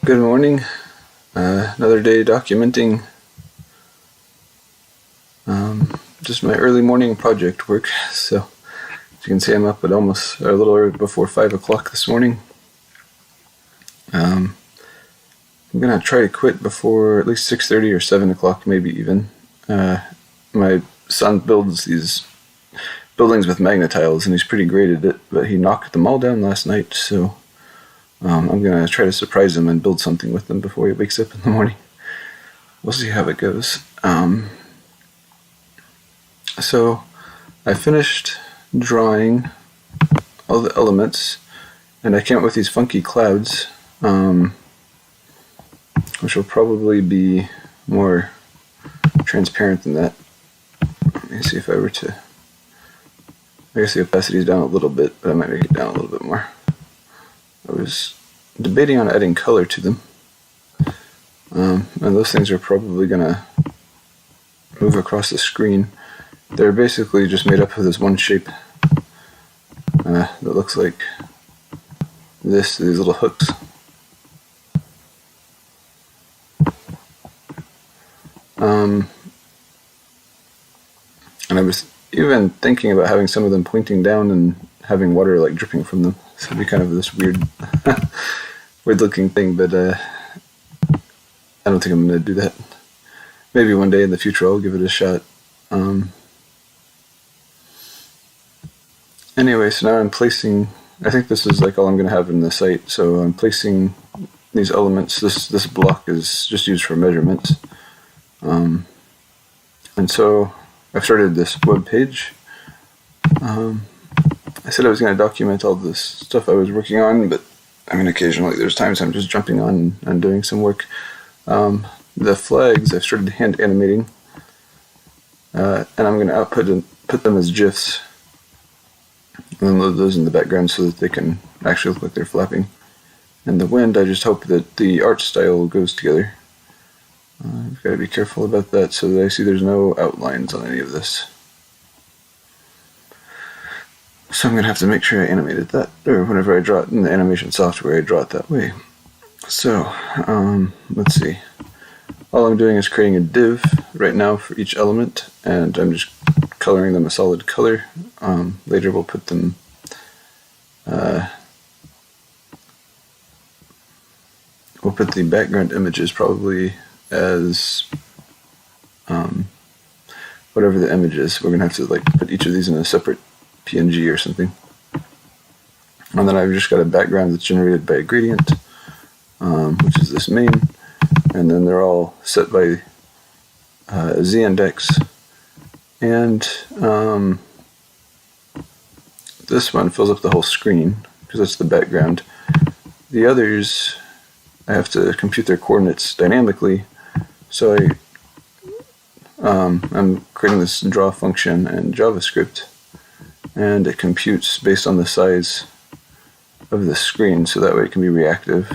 Good morning. Another day documenting just my early morning project work. So as you can see, I'm up at almost a little before 5 o'clock this morning. I'm gonna try to quit before at least 6:30 or 7 o'clock, maybe even. My son builds these buildings with magnetiles, and he's pretty great at it, but he knocked them all down last night, so I'm gonna try to surprise him and build something with them before he wakes up in the morning. We'll see how it goes. So I finished drawing all the elements, and I came up with these funky clouds, which will probably be more transparent than that. Let me see if I were to, I guess the opacity is down a little bit, but I might make it down a little bit more. I was debating on adding color to them, and those things are probably gonna move across the screen. They're basically just made up of this one shape that looks like these little hooks. And I was even thinking about having some of them pointing down and having water like dripping from them. So it'd be kind of this weird looking thing, but I don't think I'm going to do that. Maybe one day in the future I'll give it a shot. Anyway, so now I'm placing, I think this is like all I'm going to have in the site, so I'm placing these elements. This block is just used for measurements. And so I've started this web page. I said I was going to document all this stuff I was working on, but I mean, occasionally there's times I'm just jumping on and doing some work. The flags I've started hand animating, and I'm going to put them as GIFs, and then load those in the background so that they can actually look like they're flapping. And the wind, I just hope that the art style goes together. I've got to be careful about that so that I see there's no outlines on any of this. So I'm going to have to make sure I animated that, or whenever I draw it in the animation software, I draw it that way. So, let's see. All I'm doing is creating a div right now for each element, and I'm just coloring them a solid color. Later we'll put them, we'll put the background images probably as whatever the image is. We're going to have to like put each of these in a separate PNG or something. And then I've just got a background that's generated by a gradient, which is this main, and then they're all set by a z-index, and this one fills up the whole screen because that's the background. The others, I have to compute their coordinates dynamically, so I'm creating this draw function in JavaScript, and it computes based on the size of the screen, so that way it can be reactive.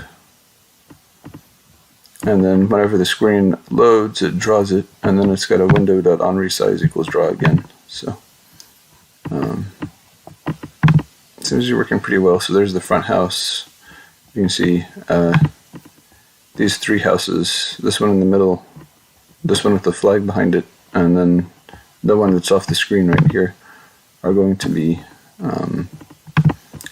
And then whenever the screen loads, it draws it, and then it's got a window.onResize equals draw again. So it seems to be working pretty well. So there's the front house. You can see these three houses, this one in the middle, this one with the flag behind it, and then the one that's off the screen right here are going to be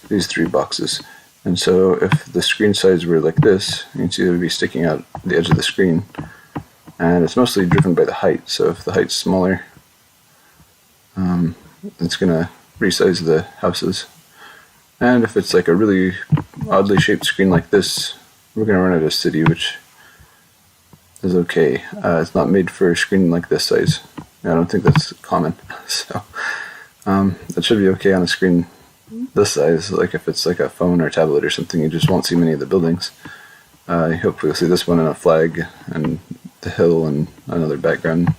these three boxes. And so if the screen size were like this, you can see it would be sticking out the edge of the screen. And it's mostly driven by the height, so if the height's smaller, it's going to resize the houses. And if it's like a really oddly shaped screen like this, we're going to run out of city, which is okay. It's not made for a screen like this size. I don't think that's common. So that should be okay on a screen this size. Like if it's like a phone or tablet or something, you just won't see many of the buildings. Hopefully you'll see this one in a flag and the hill and another background.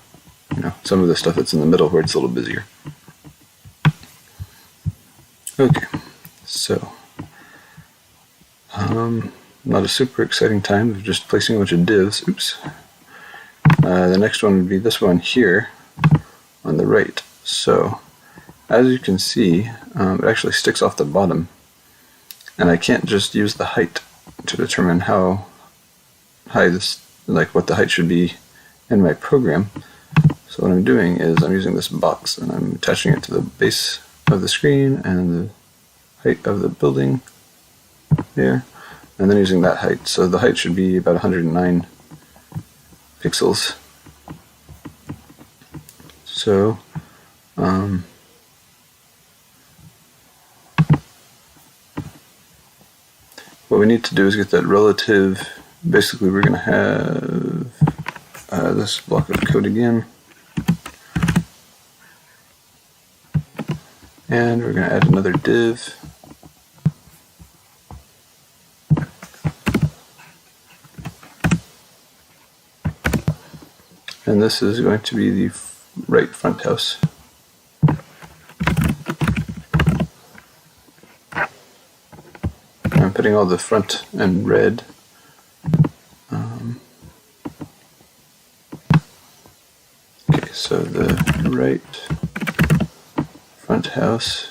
You know, some of the stuff that's in the middle where it's a little busier. Okay, so not a super exciting time of just placing a bunch of divs. Oops. The next one would be this one here on the right. So as you can see, it actually sticks off the bottom, and I can't just use the height to determine how high this, like what the height should be in my program. So what I'm doing is I'm using this box and I'm attaching it to the base of the screen and the height of the building there, and then using that height. So the height should be about 109 pixels. So what we need to do is get that relative. Basically, we're going to have this block of code again, and we're going to add another div. And this is going to be the right front house. I'm putting all the front in red. Okay, so the right front house.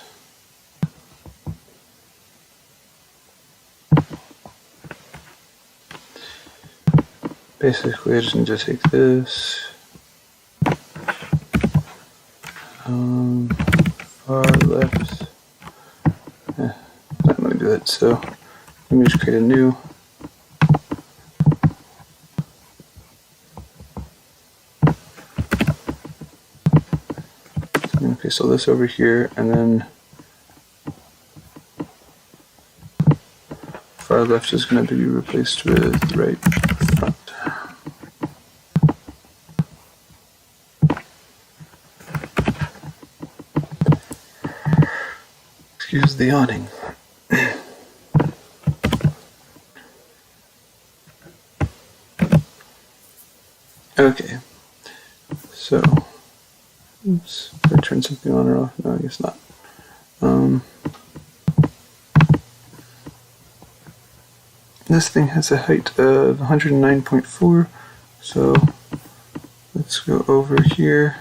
Basically, I just need to take this, far left. Not let me do that. So let me just create a new. So I'm going to paste all this over here, and then far left is going to be replaced with right front. Excuse the yawning. Okay, so, oops, did I turn something on or off? No, I guess not. This thing has a height of 109.4, so let's go over here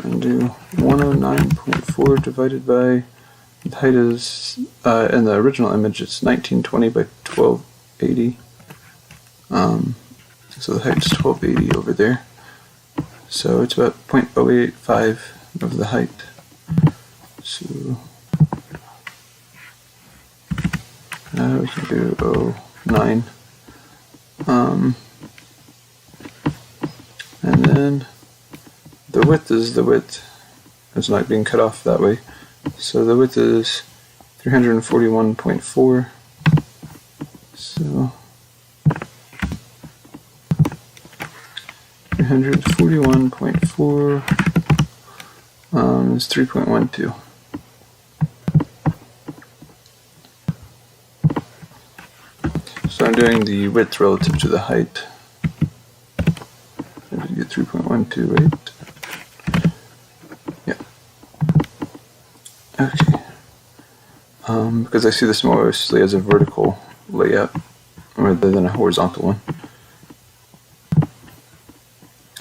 and do 109.4 divided by, the height is, in the original image, it's 1920 by 1280. So the height is 1280 over there. So it's about 0.085 of the height. So we can do 09. And then the width is the width. It's not being cut off that way. So the width is 341.4. So 341.4 is 3.12. So I'm doing the width relative to the height. I did get 3.12, right? Yeah. Okay. Because I see this mostly as a vertical layout rather than a horizontal one.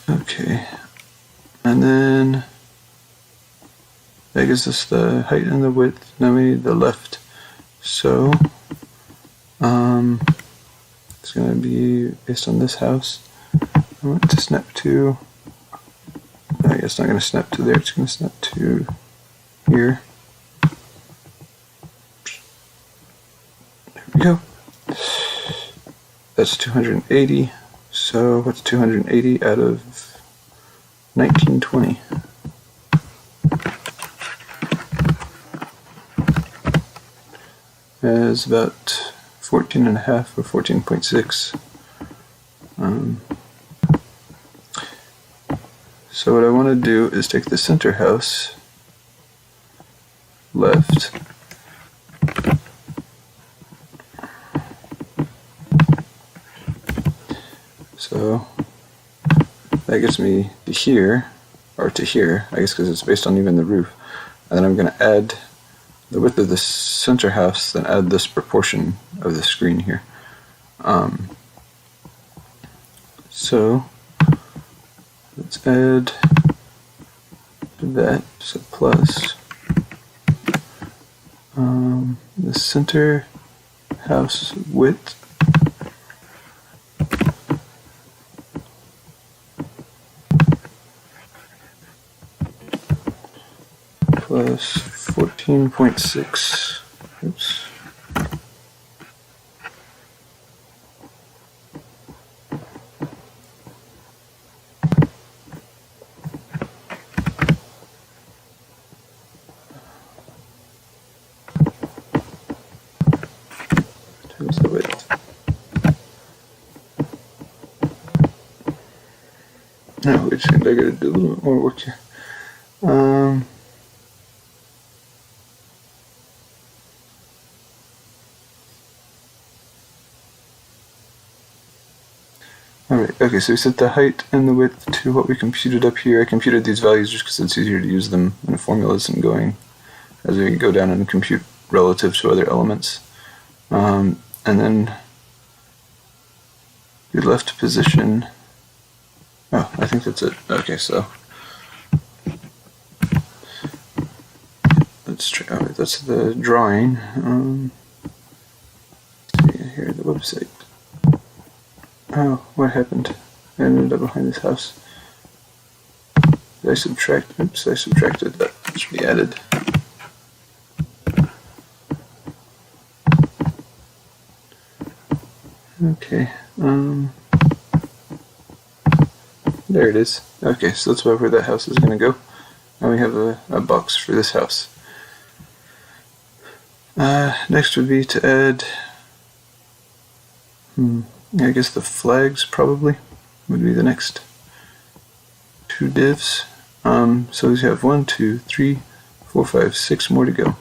Okay, and then that gives us the height and the width. Now we need the left. So it's going to be based on this house. I want to snap to, I guess it's not going to snap to there, it's going to snap to here. There we go. That's 280. So what's 280 out of 1920? Is about 14.5 or 14.6. So what I want to do is take the center house left. So that gets me to here, or to here, I guess, because it's based on even the roof. And then I'm going to add the width of the center house, then add this proportion of the screen here. So let's add that, so plus the center house width plus 14.6. Oops. Times the width. No, wait a second, I gotta do a little bit more work here. Alright, okay, so we set the height and the width to what we computed up here. I computed these values just because it's easier to use them in formulas and going as we go down and compute relative to other elements. And then the left position. Oh, I think that's it. Okay, so let's try. Oh, that's the drawing. Here, the website. Oh, what happened? I ended up behind this house. Did I subtract? Oops, I subtracted that. It should be added. Okay. There it is. Okay, so that's where that house is going to go. Now we have a box for this house. Next would be to add, I guess the flags probably would be the next two divs. So we have 1, 2, 3, 4, 5, 6 more to go.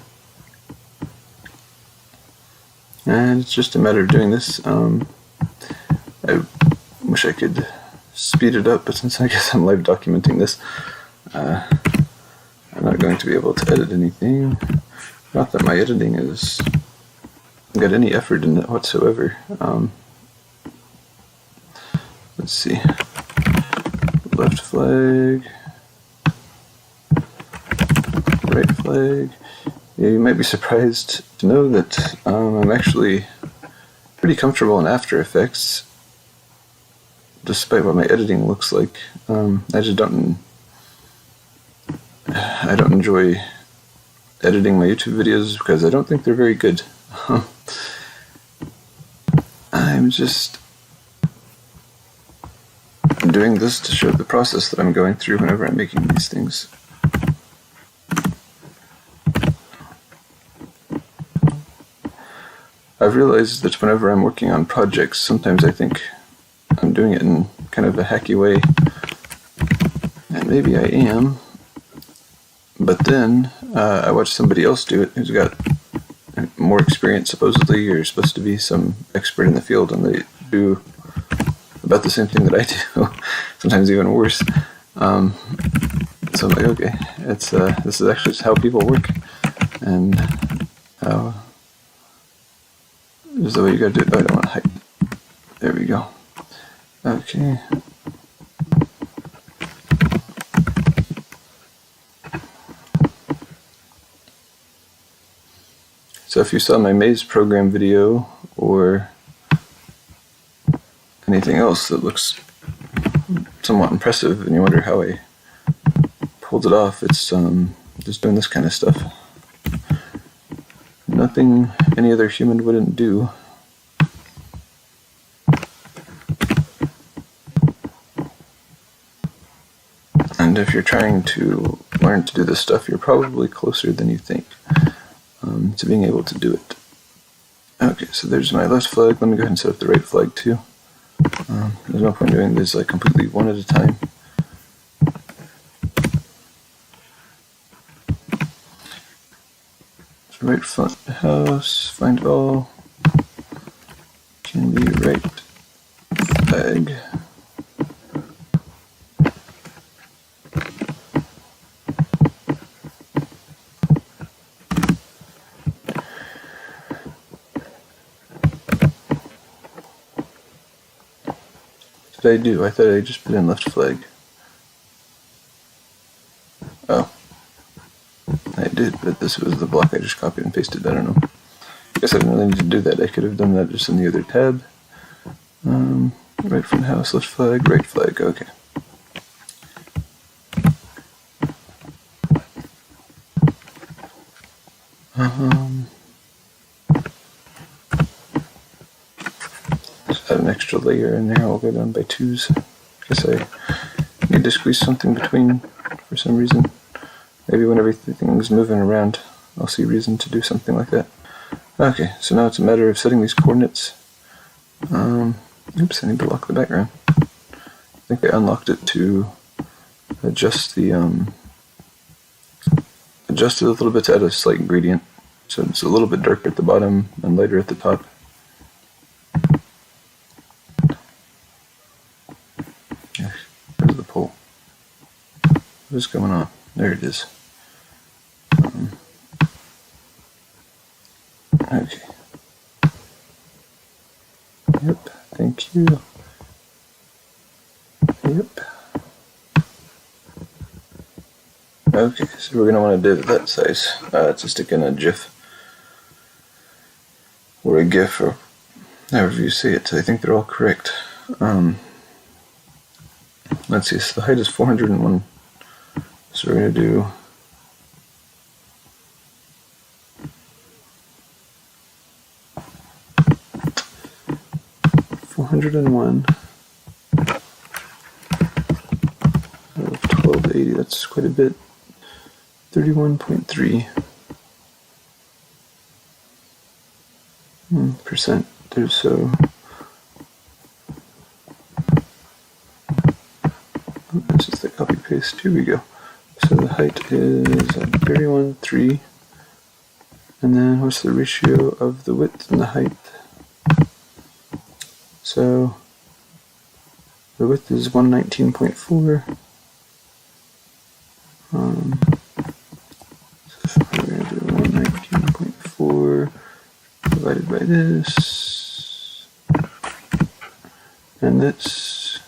And it's just a matter of doing this. I wish I could speed it up, but since I guess I'm live documenting this, I'm not going to be able to edit anything. Not that my editing is got any effort in it whatsoever. Let's see. Left flag, right flag. Yeah, you might be surprised to know that I'm actually pretty comfortable in After Effects, despite what my editing looks like. I don't enjoy editing my YouTube videos because I don't think they're very good. I'm just doing this to show the process that I'm going through whenever I'm making these things. I've realized that whenever I'm working on projects, sometimes I think I'm doing it in kind of a hacky way, and maybe I am, but then I watch somebody else do it who's got more experience. Supposedly you're supposed to be some expert in the field, and they do about the same thing that I do, sometimes even worse. So I'm like, okay, this is actually just how people work, and this is the way you gotta do it. Oh, I don't want to hide. There we go. Okay. So if you saw my maze program video or anything else that looks somewhat impressive and you wonder how I pulled it off, it's just doing this kind of stuff. Nothing any other human wouldn't do. And if you're trying to learn to do this stuff, you're probably closer than you think to being able to do it. Okay, so there's my left flag. Let me go ahead and set up the right flag too. There's no point doing this like completely one at a time. So right front house, find all, can be right flag. What did I do? I thought I just put in left flag. Oh. I did, but this was the block I just copied and pasted. I don't know. I guess I didn't really need to do that. I could have done that just in the other tab. Right front house, left flag, right flag. Okay. Just add an extra layer in there. I'll go down by 2s. Guess I need to squeeze something between for some reason. Maybe when everything's moving around, I'll see reason to do something like that. Okay, so now it's a matter of setting these coordinates. Oops, I need to lock the background. I think I unlocked it to adjust the adjust it a little bit to add a slight gradient, so it's a little bit darker at the bottom and lighter at the top. Where's the pole? What is going on? There it is. Okay. Yep, thank you. Yep. Okay, so we're going to want to do it that size to stick in a GIF or a GIF or however you say it. I think they're all correct. Let's see, so the height is 401. So we're going to do 401 out of 1280. That's quite a bit. 31.3 percent. There's so. That's just the copy paste. Here we go. So the height is 31.3, and then what's the ratio of the width and the height? So the width is 119.4. So we're going to do 119.4 divided by this, and that's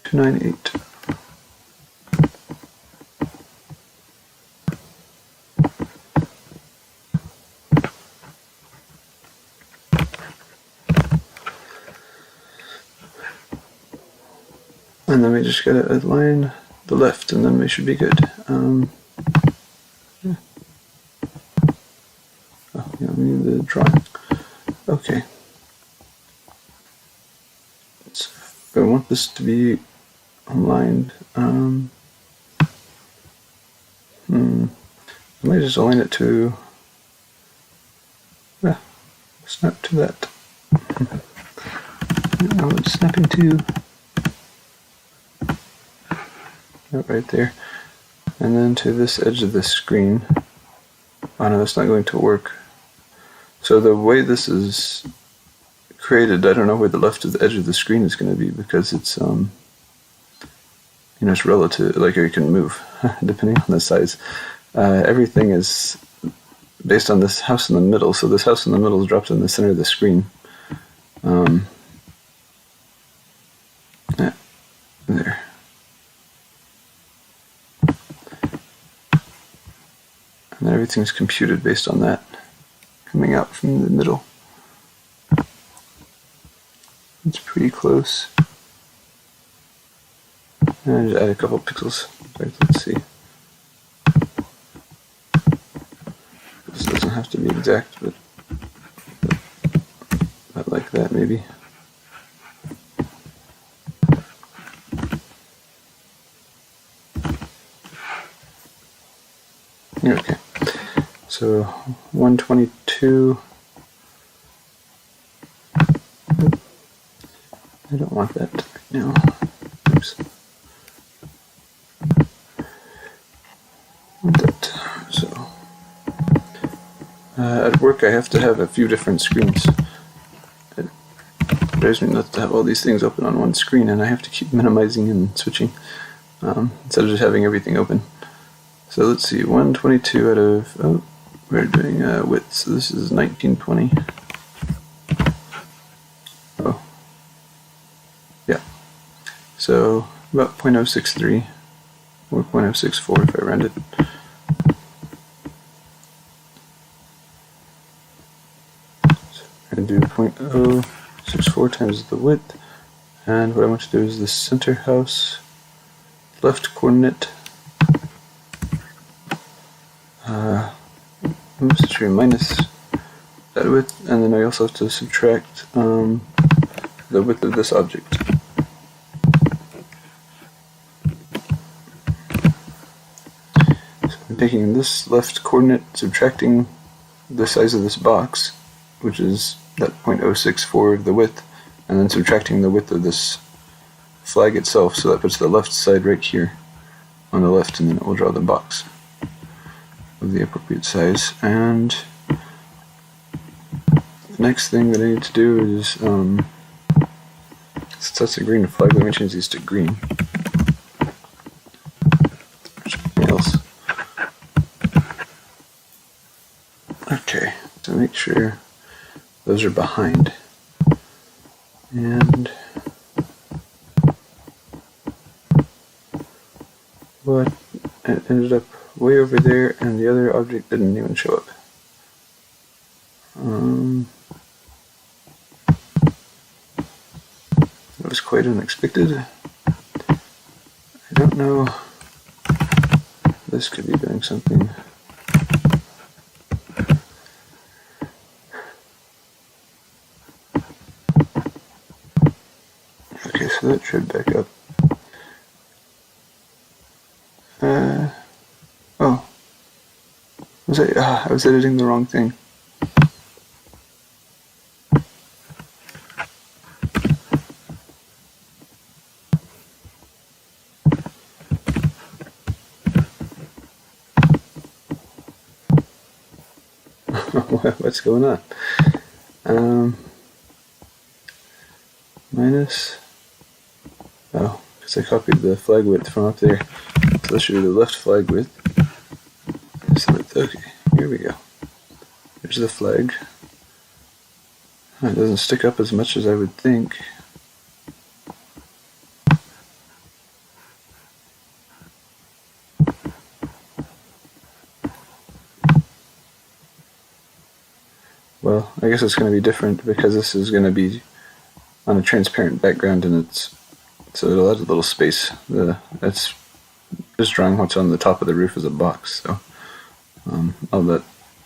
298. And then we just gotta align the left, and then we should be good. Yeah. Oh, yeah, we need the drawing. Okay. So I want this to be aligned. I might just align it to. Yeah, snap to that. Now it's snapping to. Right there, and then to this edge of the screen. Oh no, that's not going to work. So the way this is created, I don't know where the left of the edge of the screen is going to be, because it's it's relative, like it can move depending on the size. Everything is based on this house in the middle, so this house in the middle is dropped in the center of the screen. Yeah, there. And then everything's computed based on that, coming out from the middle. It's pretty close. And I just add a couple pixels. Let's see. This doesn't have to be exact, but like that maybe. Okay. So 122. I don't want that right now. Oops. I want that. So at work I have to have a few different screens. It drives me nuts to have all these things open on one screen, and I have to keep minimizing and switching instead of just having everything open. So let's see, 122 out of, we're doing width, so this is 1920. Oh, yeah. So about 0.063 or 0.064 if I round it. So I'm going to do 0.064 times the width, and what I want to do is the center house left coordinate Oops, minus that width, and then I also have to subtract the width of this object. So I'm taking this left coordinate, subtracting the size of this box, which is that 0.064 of the width, and then subtracting the width of this flag itself, so that puts the left side right here on the left, and then it will draw the box of the appropriate size. And the next thing that I need to do is, since that's a green flag, let me change these to green. Something else. Okay, so make sure those are behind. And what, it ended up way over there, and the other object didn't even show up. That was quite unexpected. I don't know. This could be doing something. Okay, so that should back up. Oh. I was editing the wrong thing. What's going on? Minus. Oh, because I copied the flag width from up there. So this should be the left flag width. Okay, here we go. Here's the flag. It doesn't stick up as much as I would think. Well, I guess it's going to be different because this is going to be on a transparent background, and so it'll add a little space. That's just drawing what's on the top of the roof as a box, so all that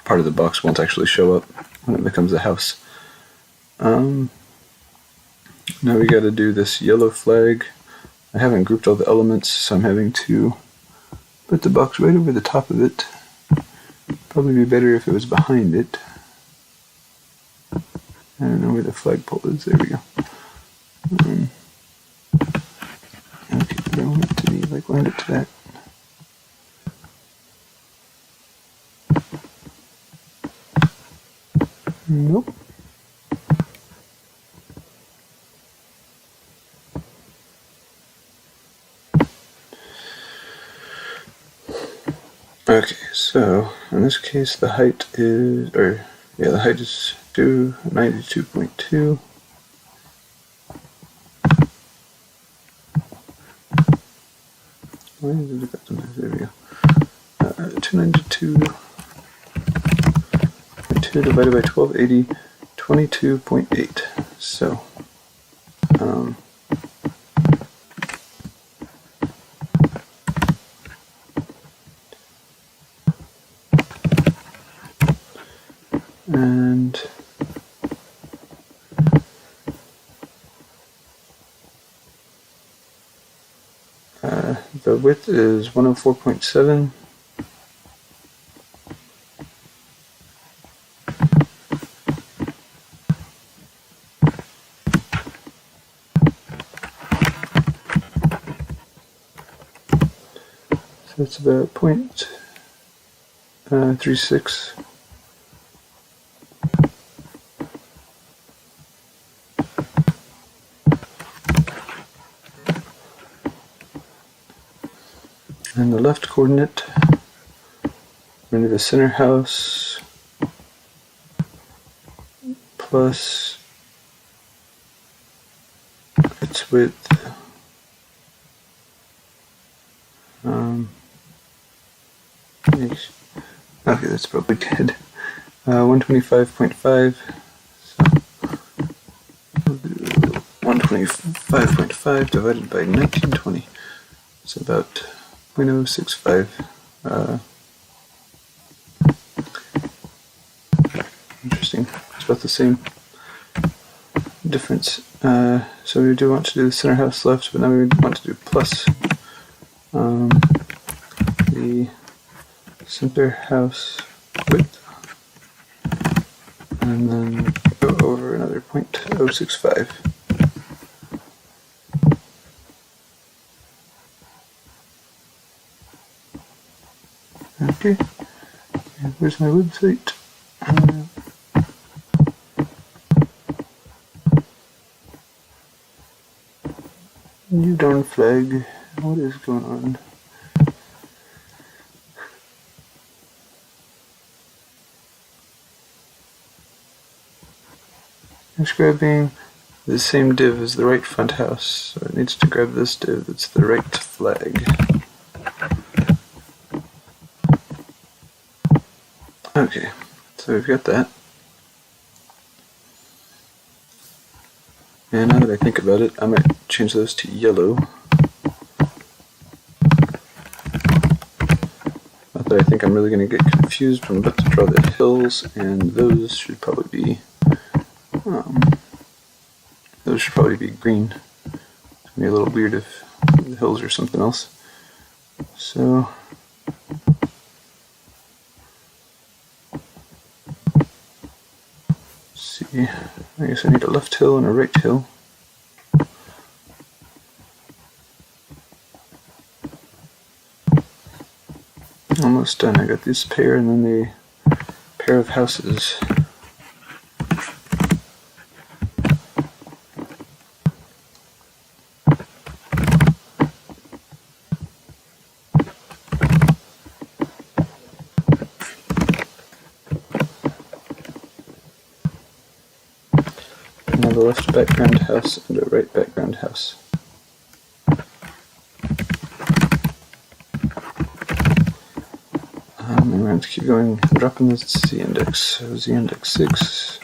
part of the box won't actually show up when it becomes a house. Now we got to do this yellow flag. I haven't grouped all the elements, so I'm having to put the box right over the top of it. Probably be better if it was behind it. I don't know where the flagpole is. There we go. Okay, I don't want it to be like land it to that. Nope. Okay, so in this case the height is, the height is 292.2. Why did it go? There we go. 292.2 divided by 1280, 22.8. So, and the width is 104.7. So it's about 0.36. And the left coordinate, we're going to do the center house plus its width. Okay, that's probably good. 125.5. So we'll do 125.5 divided by 1920. It's about 0.065. interesting. It's about the same difference. So we do want to do the center house left, but now we want to do plus the center house width, and then go over another 0.065. Okay, and where's my website? New darn flag. What is going on? It's grabbing the same div as the right front house, so it needs to grab this div that's the right flag. Okay, so we've got that. And now that I think about it, I might change those to yellow. Not that I think I'm really going to get confused, but I'm about to draw the hills, and those should probably be green. It's going to be a little weird if the hills are something else. So see, I guess I need a left hill and a right hill. Almost done. I got this pair and then the pair of houses. And a left background house and a right background house. And we're going to keep going, dropping the z-index. So z-index 6,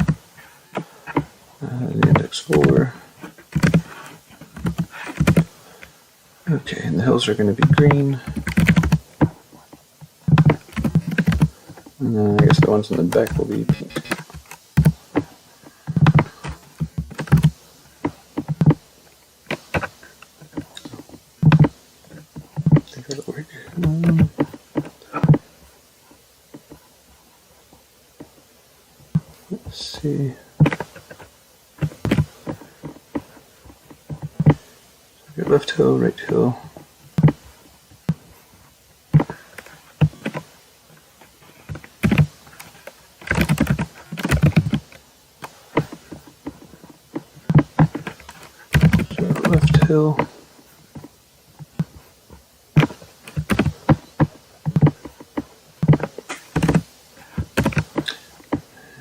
z-index 4. Okay, and the hills are going to be green. And then I guess the ones in the back will be pink. I think that'll work. Let's see. So left hill, right hill. So left hill.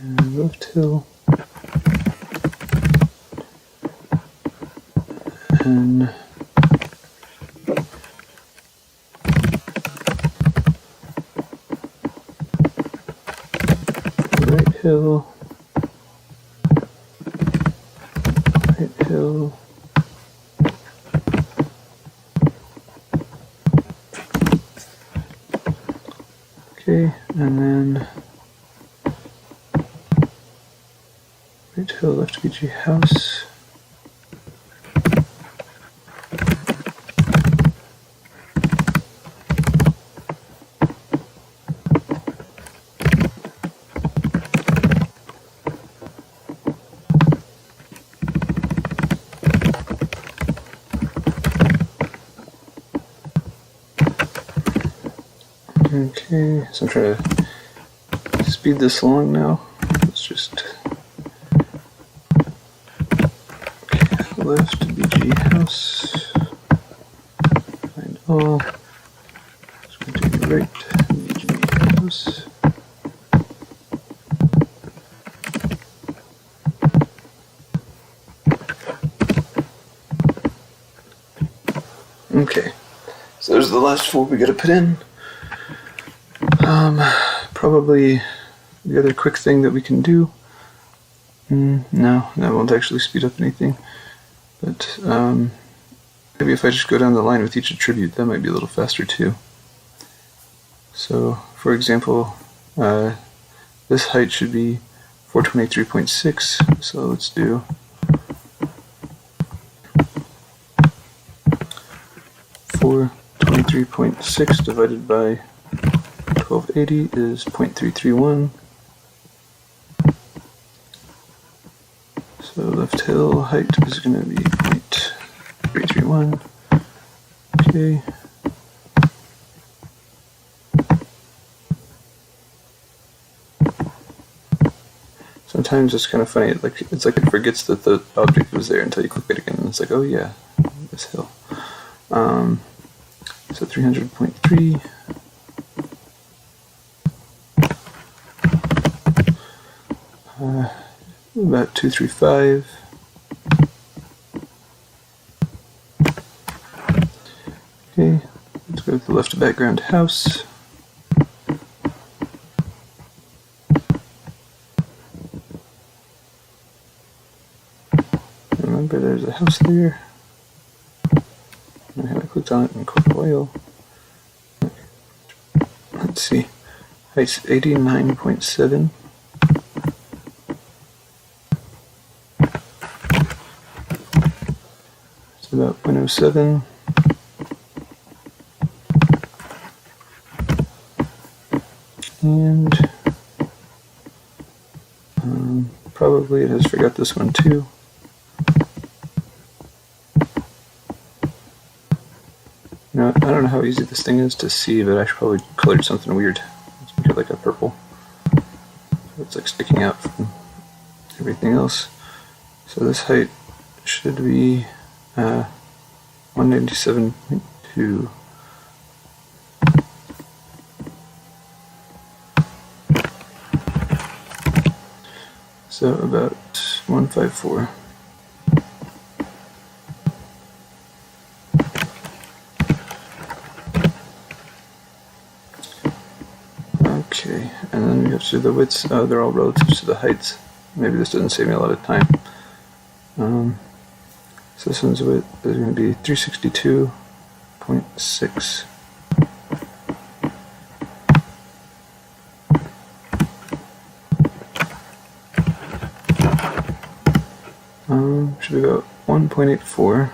And left hill. And right hill, right hill, okay, and then right hill, left BG house. Okay, so I'm trying to speed this along now. Let's just left BG house, find all. Let's go to the right BG house. Okay, so there's the last four we gotta put in. Probably the other quick thing that we can do. No, that won't actually speed up anything. But maybe if I just go down the line with each attribute, that might be a little faster too. So, for example, this height should be 423.6, so let's do 423.6 divided by 1280 is 0.331. So left hill height is going to be 0.331. Okay. Sometimes it's kind of funny, it's like it forgets that the object was there until you click it again, and it's like, oh yeah, this hill. So 300.3. About 235. Okay, let's go with the left background house. Remember, there's a house there. I haven't clicked on it in quite a while. Let's see. Height's 89.7. It's about 0.07. And probably it has forgot this one too. You know, I don't know how easy this thing is to see, but I should probably color something weird. Let's make it like a purple. So it's like sticking out from everything else. So this height should be 197.2. So about 154. Okay, and then we have to do the widths. They're all relative to the heights. Maybe this doesn't save me a lot of time. So this one's width is going to be 362.6. Should be about 1.84.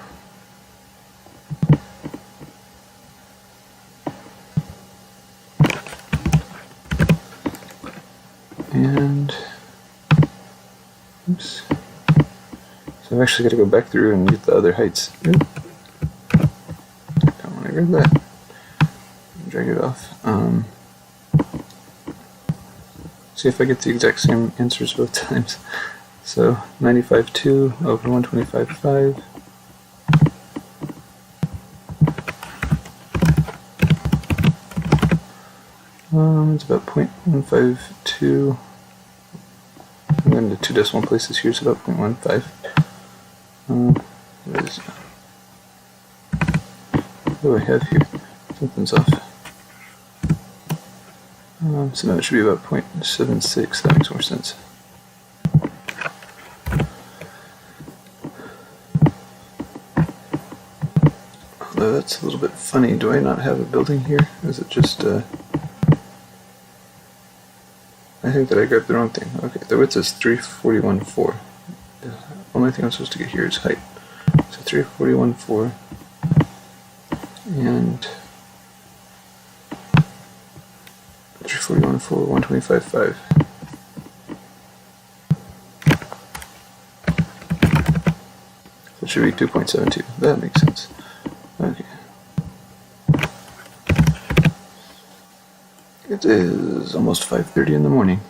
And oops. So I've actually got to go back through and get the other heights. Oop. Don't want to grab that. Drag it off. See if I get the exact same answers both times. So 95.2 over 125.5. It's about 0.152. I'm going to 2 decimal places here, so about 0.15. What do I have here? Something's off. So now it should be about 0.76. That makes more sense. Although that's a little bit funny. Do I not have a building here? Or is it just I think that I grabbed the wrong thing. Okay, the width is 341.4. The only thing I'm supposed to get here is height. So 341.4 and 341.4, 125.5. So it should be 2.72. That makes sense. Okay. It is almost 5:30 in the morning.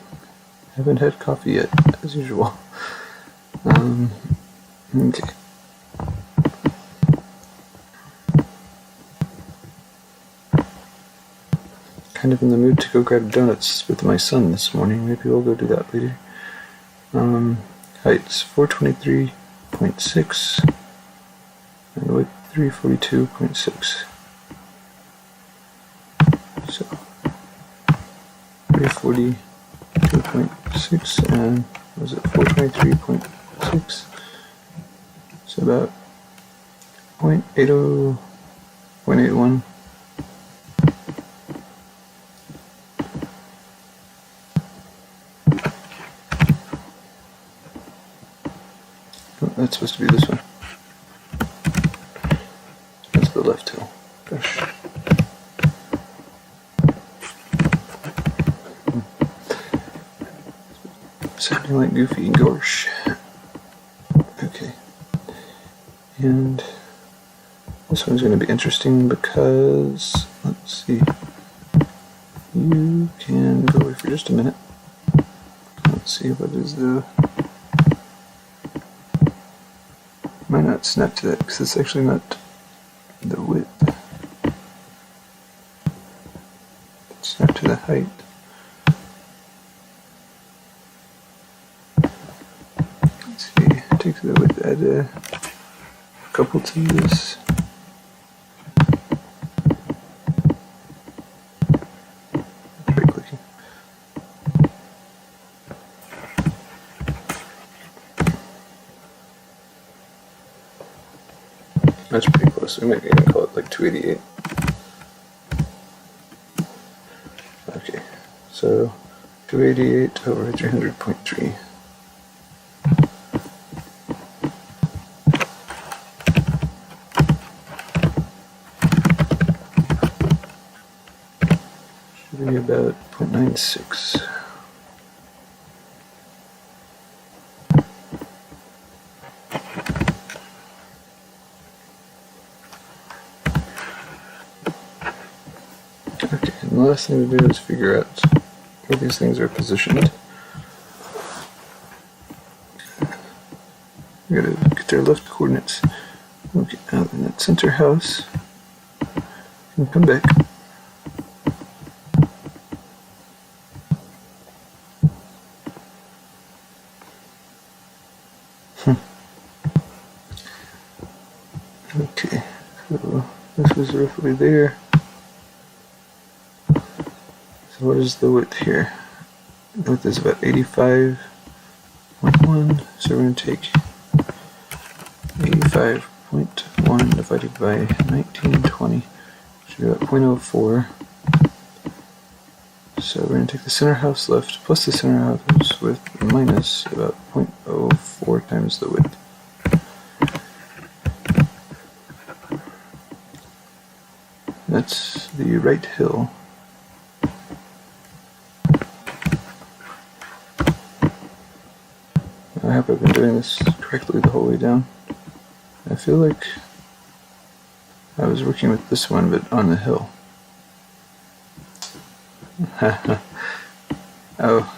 Haven't had coffee yet, as usual. Okay. Kind of in the mood to go grab donuts with my son this morning. Maybe we'll go do that later. Height's 423.6 and width 342.6. So 342.6 and was it 423.6? So about 0.80, 0.81. that's supposed to be this one. That's the left hill. Gosh. Sounding like Goofy Gorsh. Okay. And this one's going to be interesting because, let's see, you can go away for just a minute. Let's see, what is the, might not snap to that because it's actually not the width. Snap to the height. Let's see, take the width, add a couple to this. Right clicking. That's pretty close. We might even call it like 288. Okay, so 288 over 300.3. Should be about 0.96. Okay, and the last thing to do is figure out where these things are positioned. We gotta get their left coordinates. We'll get out in that center house and come back. Okay, so this was roughly there. So what is the width here? The width is about 85.1, so we're going to take 85.1 divided by 1920, which is about 0.04. So we're going to take the center house left plus the center house width minus about 0.04 times the width. That's the right hill. I hope I've been doing this correctly the whole way down. I feel like I was working with this one, but on the hill. Oh.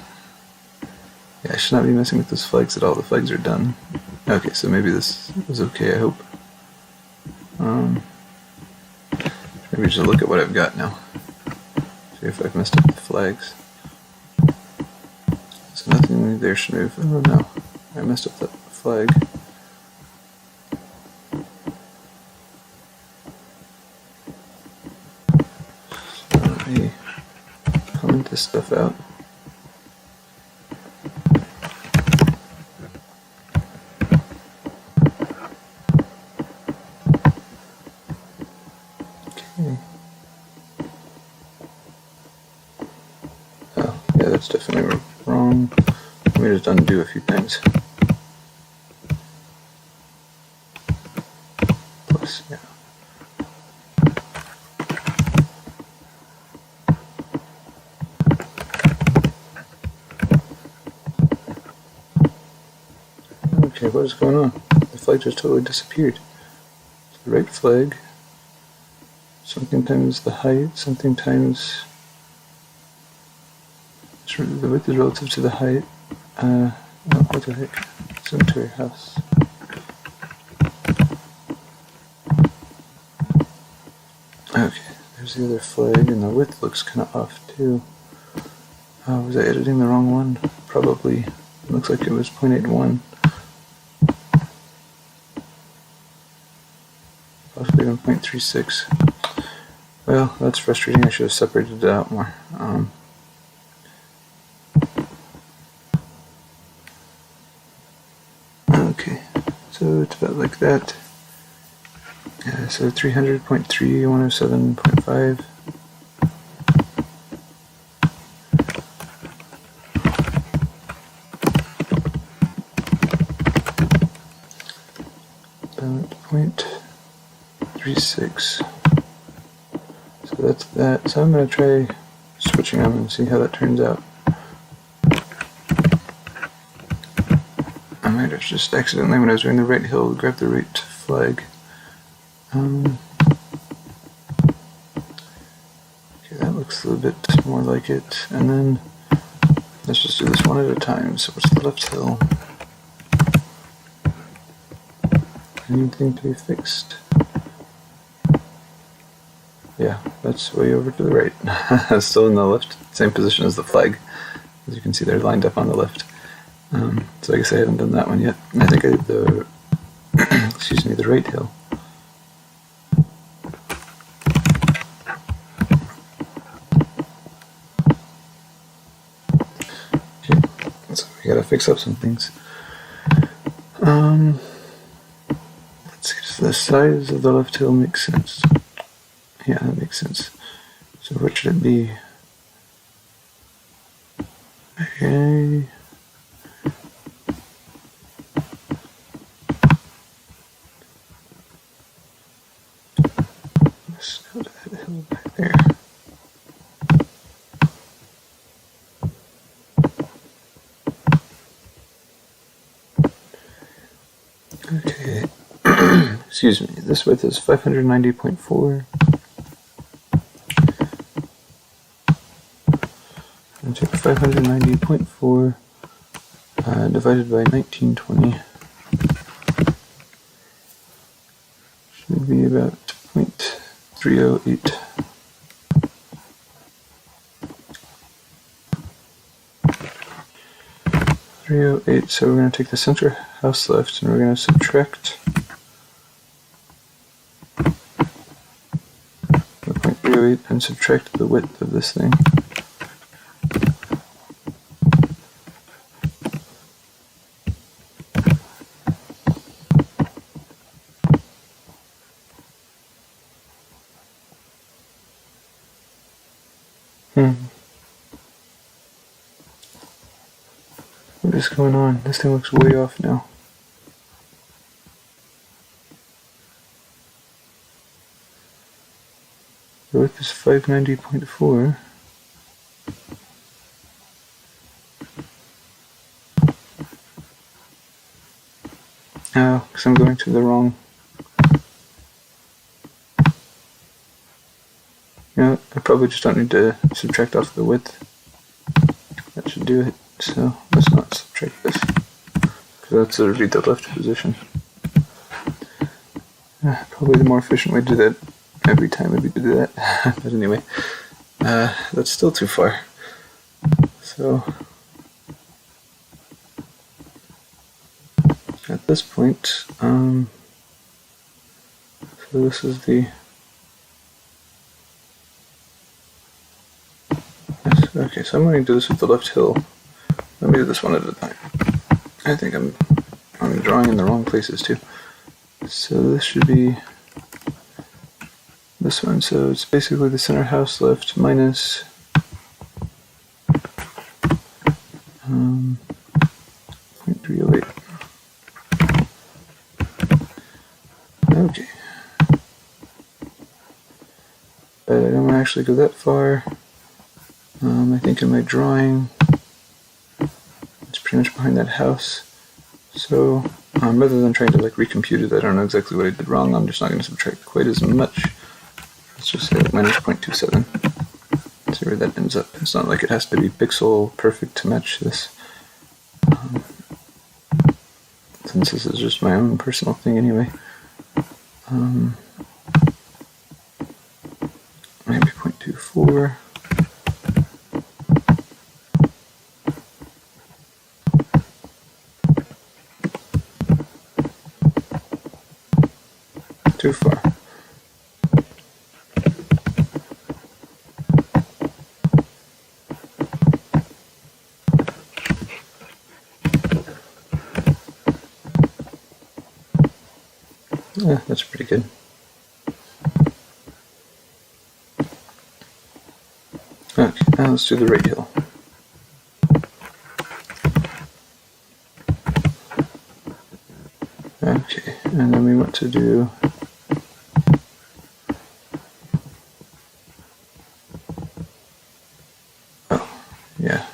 Yeah, I should not be messing with those flags at all. The flags are done. Okay, so maybe this is okay, I hope. Maybe just look at what I've got now. See if I've messed up the flags. So nothing there should move. Oh no, I messed up that flag. So let me comment this stuff out. Okay. Oh, yeah, that's definitely wrong. Let me just undo a few things. Plus, yeah. Okay, what is going on? The flag just totally disappeared. It's the right flag. Something times the height, something times the width is relative to the height. Oh, what the heck? Cemetery house. Okay, there's the other flag, and the width looks kind of off too. Oh, was I editing the wrong one? Probably. It looks like it was 0.81. Possibly even 0.36. Well, that's frustrating. I should have separated it out more. Okay, so it's about like that. So 300.3, 107.5. 0.36. So that's that. So I'm going to try switching them and see how that turns out. I might have just accidentally, when I was doing the right hill, grabbed the right flag. Okay, that looks a little bit more like it. And then let's just do this one at a time. So what's the left hill? Anything to be fixed? Yeah, that's way over to the right. Still in the left, same position as the flag. As you can see, they're lined up on the left. So I guess I haven't done that one yet. I think I did the, excuse me, the right hill. Okay, so we gotta fix up some things. Let's see, does the size of the left hill make sense? Yeah, that makes sense. So what should it be? Okay. Let's go to that hill back there. Okay. Excuse me. This width is 590.4. And take 590.4 divided by 1920. Should be about 0.308. So we're going to take the center house left and we're going to subtract the 0.308 and subtract the width of this thing. What is going on? This thing looks way off now. The width is 590.4. Oh, because I'm going to the wrong. You know, I probably just don't need to subtract off the width. That should do it. So let's not subtract this, because that's already the left position. Probably the more efficient way to do that every time would be to do that. But anyway, that's still too far. So at this point, so this is the. Okay, so I'm going to do this with the left hill. Let me do this one at a time. I think I'm drawing in the wrong places too. So this should be this one. So it's basically the center house left minus 0.308. Okay. But I don't want to actually go that far. I think in my drawing, it's pretty much behind that house. So rather than trying to like recompute it, I don't know exactly what I did wrong. I'm just not going to subtract quite as much. Let's just say minus 0.27. See where that ends up. It's not like it has to be pixel perfect to match this. Since this is just my own personal thing anyway. Maybe 0.24. Too far. Yeah, that's pretty good. Okay, now let's do the right hill. Okay, And then we want to do yeah,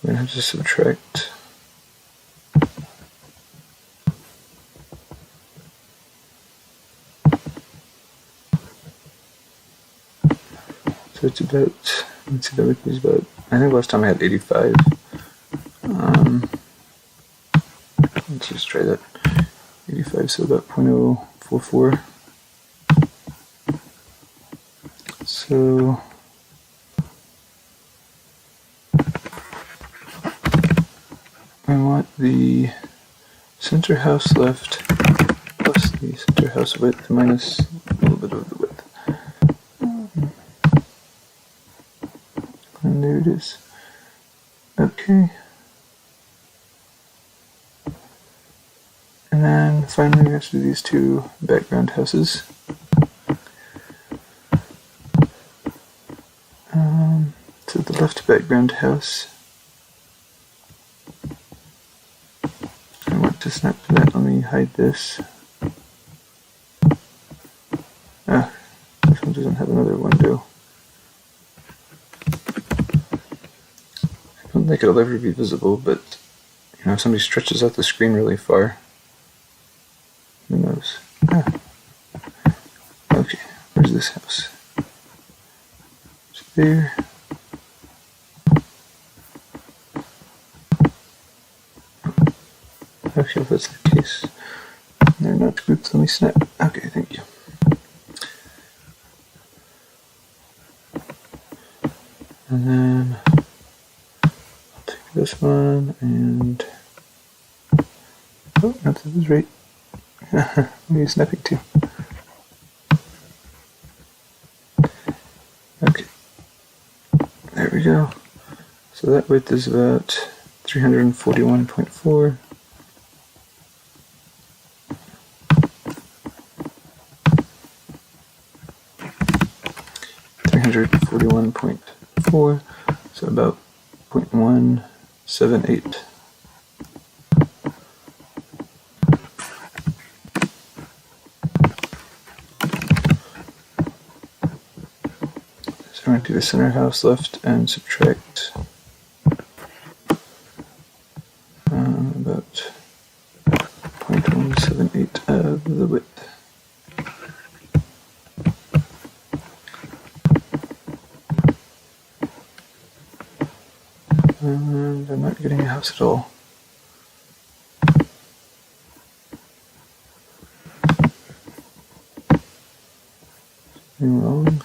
we're going to have to subtract so it's about, let's see, the width is about, I think last time I had 85. Let's just try that. 85, so about 0.044. So I want the center house left plus the center house width minus a little bit of the width. And there it is. Okay. And then finally we have to do these two background houses. So the left background house, I want to snap to that. Let me hide this. Ah, this one doesn't have another window. I don't think it'll ever be visible, but you know, if somebody stretches out the screen really far, who knows? Ah. Okay, where's this house? It's there. Okay, if that's the case, they're not grouped. Let me snap. Okay, thank you. And then I'll take this one and oh, no, this is right. What are you snapping to? Okay, there we go. So that width is about 341.4. So about 0.178. So we're going to do the center house left and subtract about 0.178 of the width. And I'm not getting a house at all. Something wrong.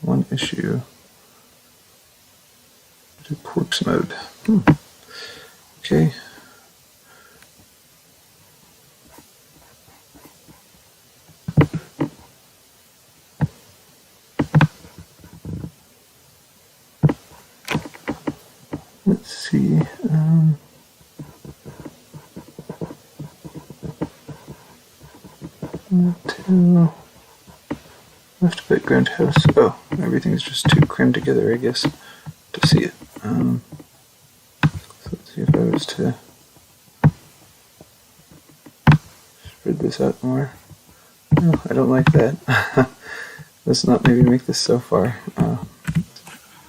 One issue. Do porks mode. Okay. Let's see. To left background house. Oh, everything's just too crammed together, I guess, to see it. So let's see if I was to spread this out more. Oh, I don't like that. Let's not maybe make this so far.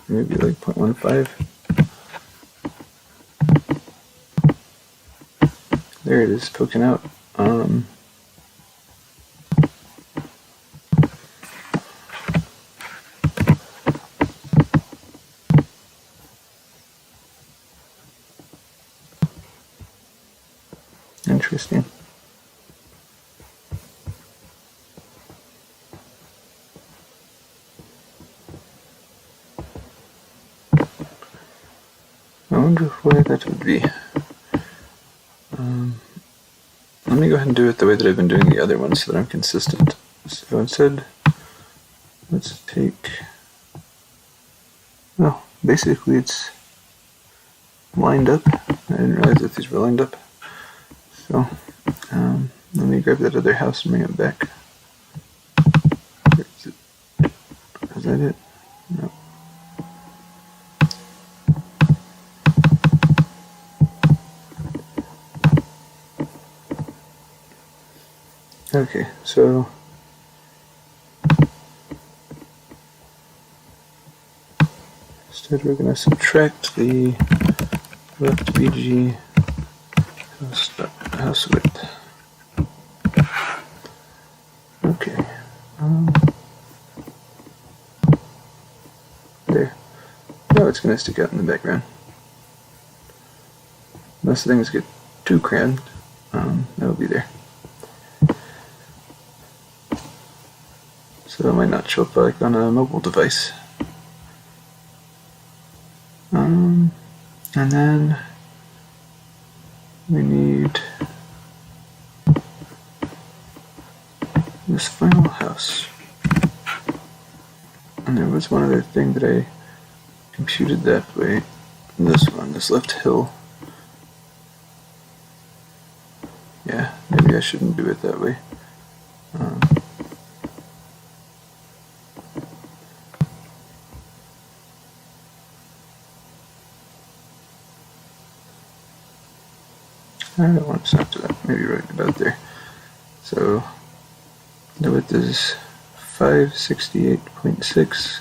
Maybe like 0.15. There it is, poking out. Interesting. I wonder why that would be. Let me go ahead and do it the way that I've been doing the other one so that I'm consistent. So instead, let's take, well, basically it's lined up. I didn't realize that these were lined up. So let me grab that other house and bring it back. Where is it? Is that it? No. Okay, so instead we're going to subtract the left BG house width. Okay. There. Now it's going to stick out in the background. Unless things get too crammed, that'll be there. So it might not show up like on a mobile device. And then we need this final house. And there was one other thing that I computed that way. This one, this left hill. Yeah, maybe I shouldn't do it that way. I don't want to snap to that, maybe right about there. So the width is 568.6.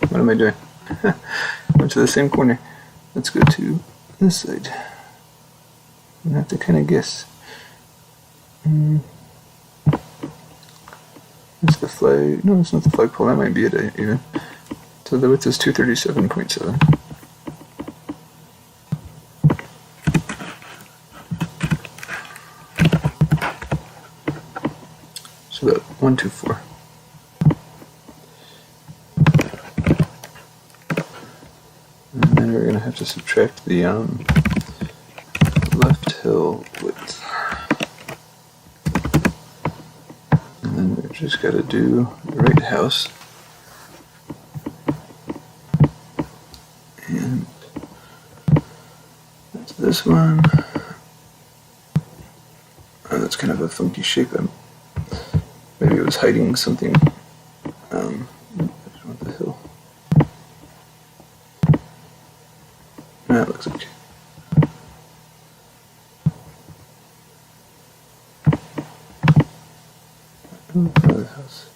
What am I doing? Went to the same corner. Let's go to this side. I have to kind of guess. That's the flag. No, it's not the flagpole. That might be it even. So the width is 237.7. So about 124. And then we're going to have to subtract the left hill width. And then we've just got to do the right house. And that's this one. Oh, that's kind of a funky shape. Maybe it was hiding something. I just want the hill. That looks okay. Another house.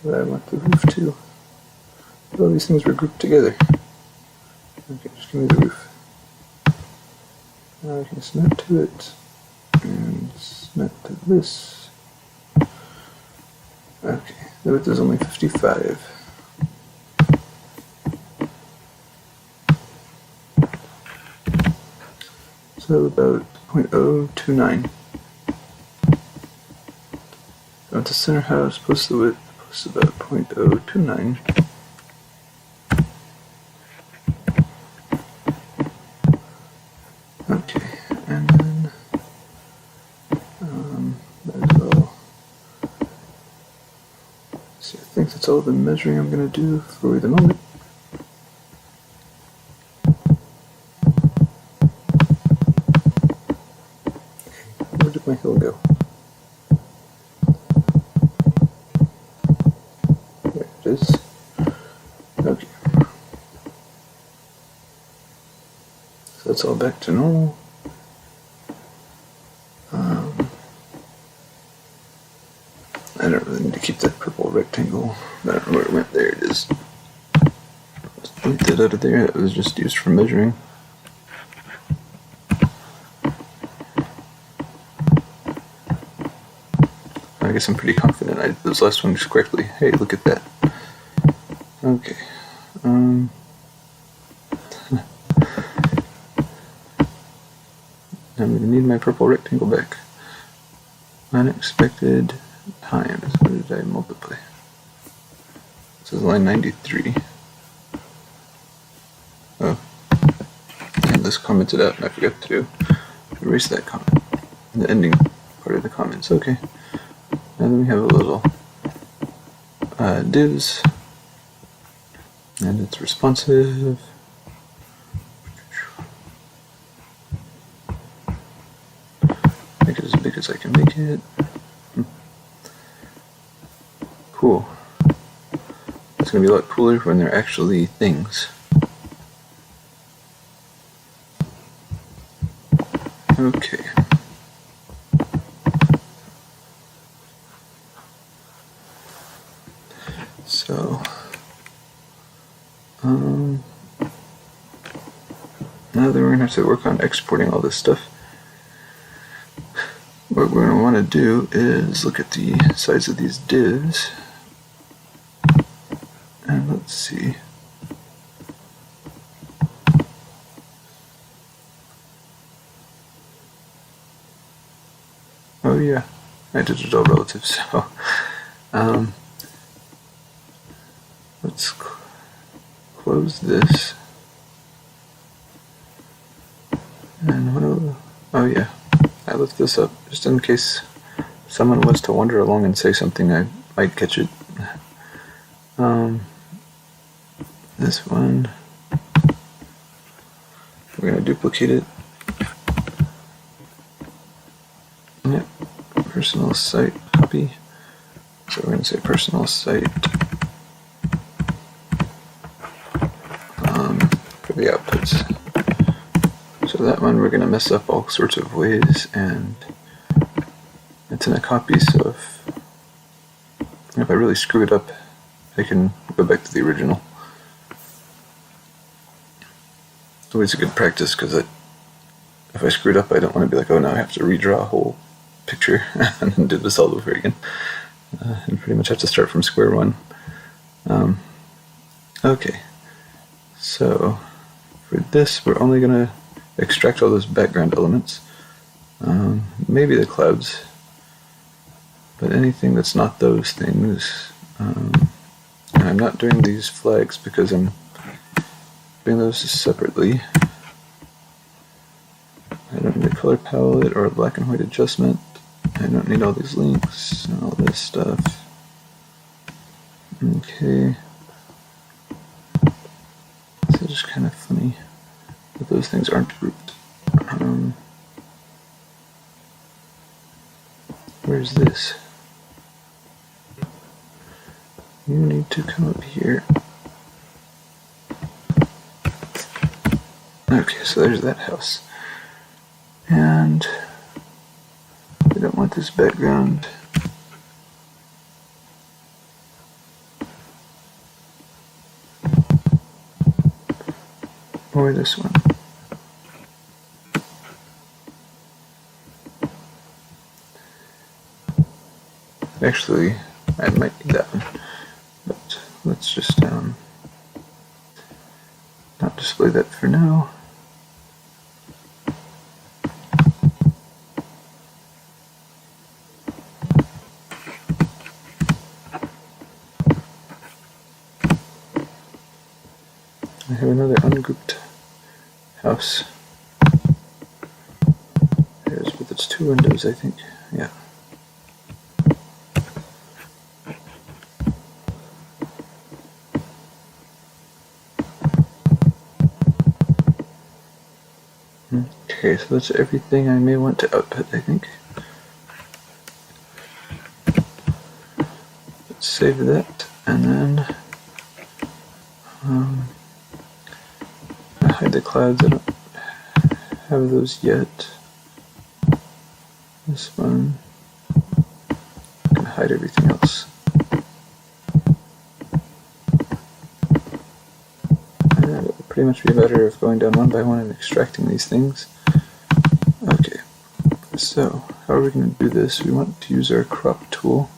But I want the roof too. All these things were grouped together. Okay, just give me the roof. Now I can snap to it and snap to this. Okay, the width is only 55. So about 0.029. Go to center house plus the width plus about 0.029. Okay, and then that is all. So I think that's all the measuring I'm going to do for the moment. Where did my hill go? There it is. Okay. So that's all back to normal. I don't really need to keep that purple rectangle. I don't know where it went. There it is. Let's delete that out of there. That was just used for measuring. I guess I'm pretty confident I did those last ones correctly. Hey, look at that. Okay. I'm going to need my purple rectangle back. Unexpected times. What did I multiply? This is line 93. Oh. I had this commented out and I forgot to erase that comment. The ending part of the comments. Okay. And then we have a little divs. And it's responsive. Make it as big as I can make it. Cool. That's going to be a lot cooler when they're actually things. Okay. So, now that we're going to have to work on exporting all this stuff, what we're going to want to do is look at the size of these divs, and let's see. Oh yeah, I did it all relative, so let's close this. And oh yeah, I left this up just in case someone was to wander along and say something, I might catch it. This one, we're going to duplicate it. Yep, personal site copy. So we're going to say personal site for the outputs. So that one we're going to mess up all sorts of ways, and it's in a copy, so if I really screw it up, I can go back to the original. It's always a good practice, because if I screw it up, I don't want to be like, oh, now I have to redraw a whole picture and then do this all over again. And pretty much have to start from square one. Okay, so for this, we're only going to extract all those background elements. Maybe the clouds, but anything that's not those things. And I'm not doing these flags because I'm doing those separately. I don't need a color palette or a black and white adjustment. I don't need all these links and all this stuff. Okay. This is just kind of funny that those things aren't grouped. Where's this? You need to come up here. Okay, so there's that house. And I don't want this background. Or this one. Actually, I might need that one. But let's just not display that for now. I have another ungrouped house. There's with its two windows, I think. Yeah. Okay, so that's everything I may want to output, I think. Let's save that, and then I hide the clouds. I don't have those yet. This one. I'm gonna hide everything else. And it will pretty much be a matter of going down one by one and extracting these things. Okay, so how are we going to do this? We want to use our crop tool.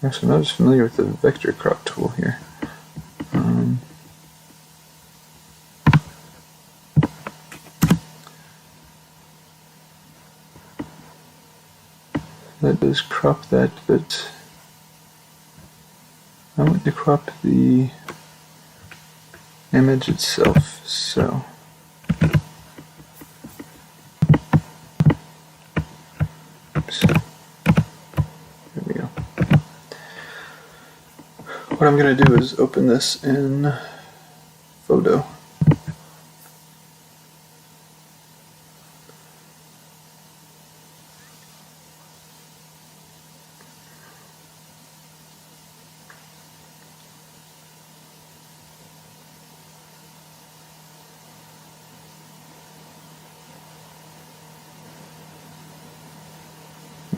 Actually, I'm not as familiar with the vector crop tool here. That does crop that, but I want to crop the image itself, so oops. There we go. What I'm going to do is open this in Photo.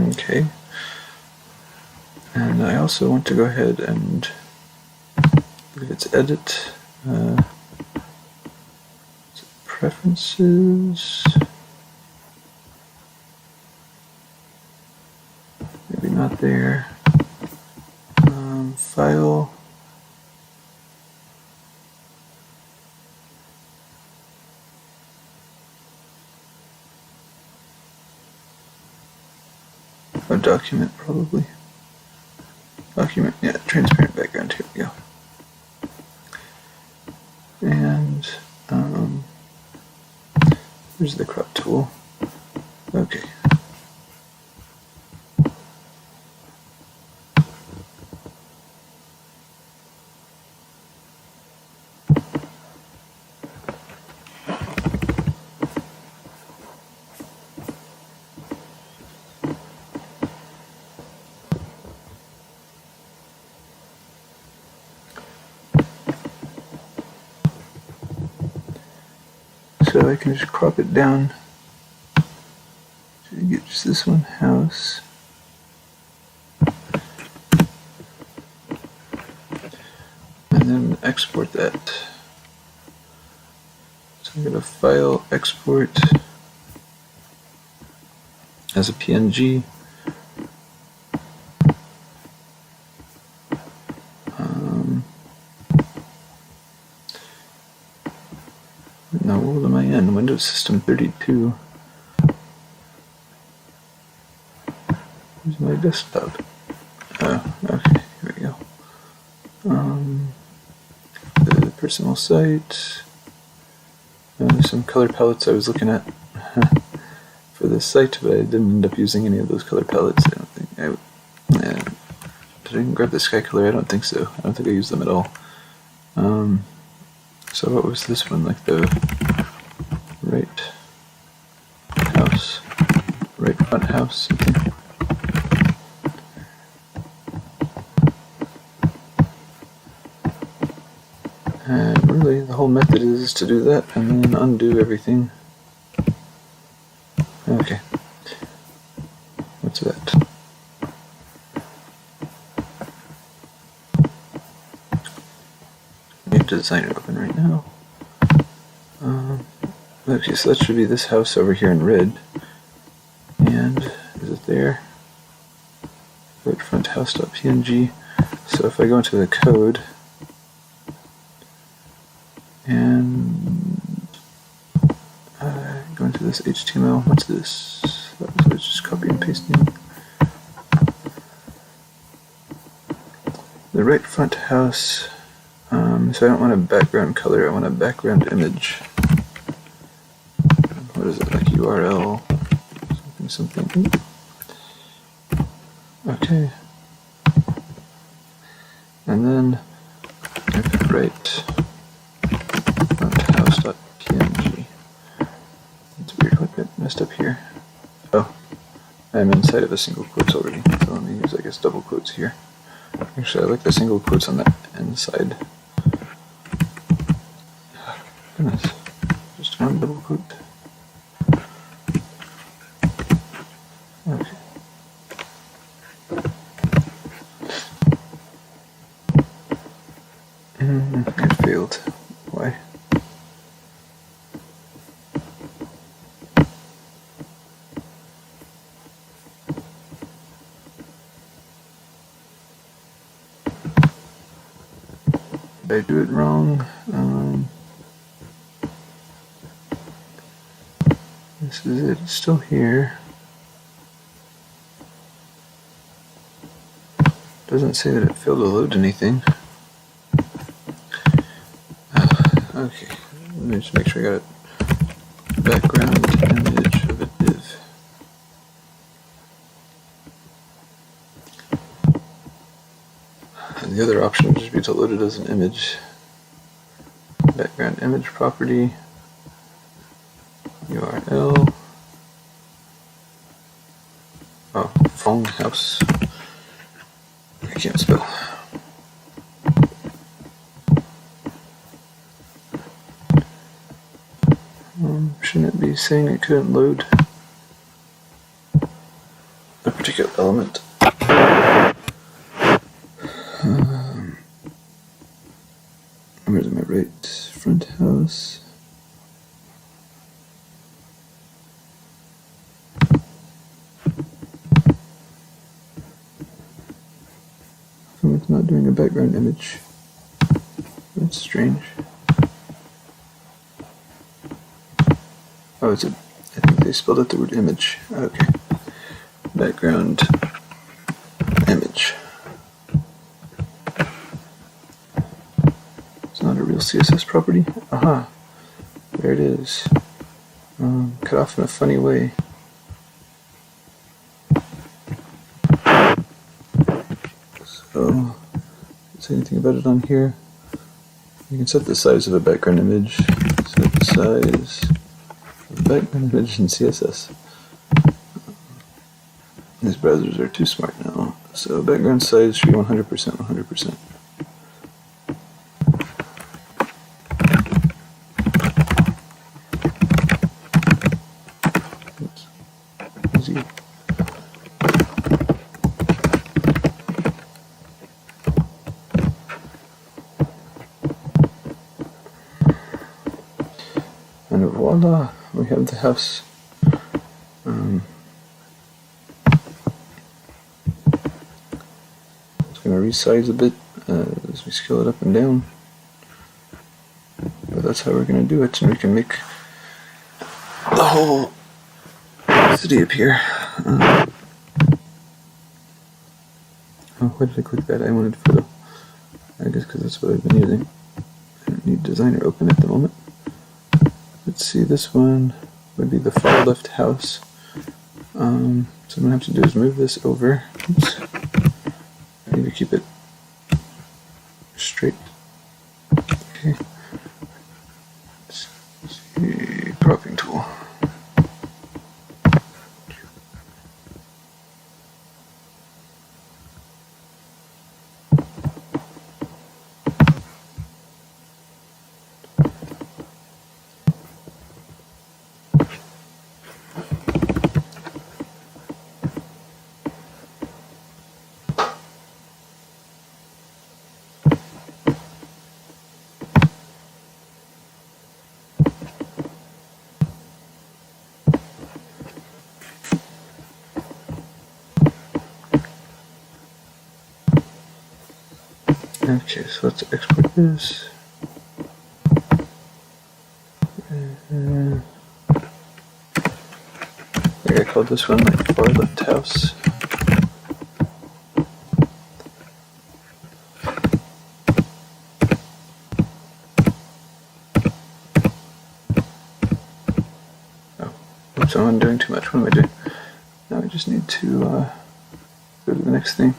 Okay. And I also want to go ahead and look at its edit. Preferences. Maybe not there. File. A document, probably. Document, yeah, transparent background, here we go. And, here's the crop tool. Okay. So I can just crop it down to get just this one house. And then export that. So I'm going to file export as a PNG. Now, what am I in? Windows System 32. Where's my desktop? Oh, okay, here we go. The personal site. There's some color palettes I was looking at for this site, but I didn't end up using any of those color palettes. I don't think. Did I even grab the sky color? I don't think so. I don't think I used them at all. So what was this one? Like the right house, right front house, something. And really, the whole method is to do that and then undo everything. Okay. What's that? I need to design it open right now. Okay, so that should be this house over here in red. And is it there? Right front house.png. So if I go into the code and go into this HTML, what's this? That was what I was just copy and pasting. The right front house. So I don't want a background color, I want a background image. What is it, like URL? Something. Okay. And then I could write fronthouse.png. It's weird what got messed up here. Oh, I'm inside of a single quotes already, so let me use, I guess, double quotes here. Actually, I like the single quotes on that inside. Goodness, just one double quote. Okay. It failed. Why? Did I do it wrong? This is it. It's still here. Doesn't say that it failed to load anything. Okay, let me just make sure I got it. Background image of a div. And the other option would just be to load it as an image. Background image property. URL. Oh, phone house. I can't spell. Shouldn't it be saying it couldn't load? a particular element. Where's my right front house? It's not doing a background image. That's strange. Oh, I think they spelled out the word image. Okay. Background image. It's not a real CSS property. Aha. There it is. Cut off in a funny way. So, say anything about it on here. You can set the size of a background image. Set the size of a background image in CSS. These browsers are too smart now. So background size should be 100%, 100%. Easy. And voila, we have the house. It's going to resize a bit as we scale it up and down. But that's how we're going to do it, and we can make the whole city appear. Why did I click that? I wanted photo. I guess because that's what I've been using. I don't need designer open at the moment. Let's see, this one would be the far left house. So what I'm going to have to do is move this over. Oops. I need to keep it straight. Okay. Let's see, cropping tool. Okay, so let's export this. I think I called this one like far left house. Oh, oops, I'm doing too much. What am I doing? Now I just need to go to the next thing.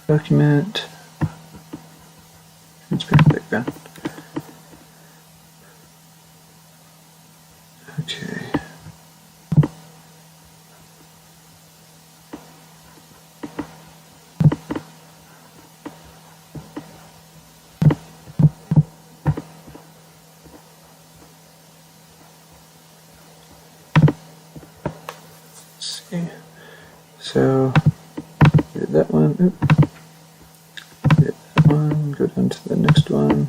Document, transparent background. Okay. Let's see. So, did that one. Oops. Go down to the next one.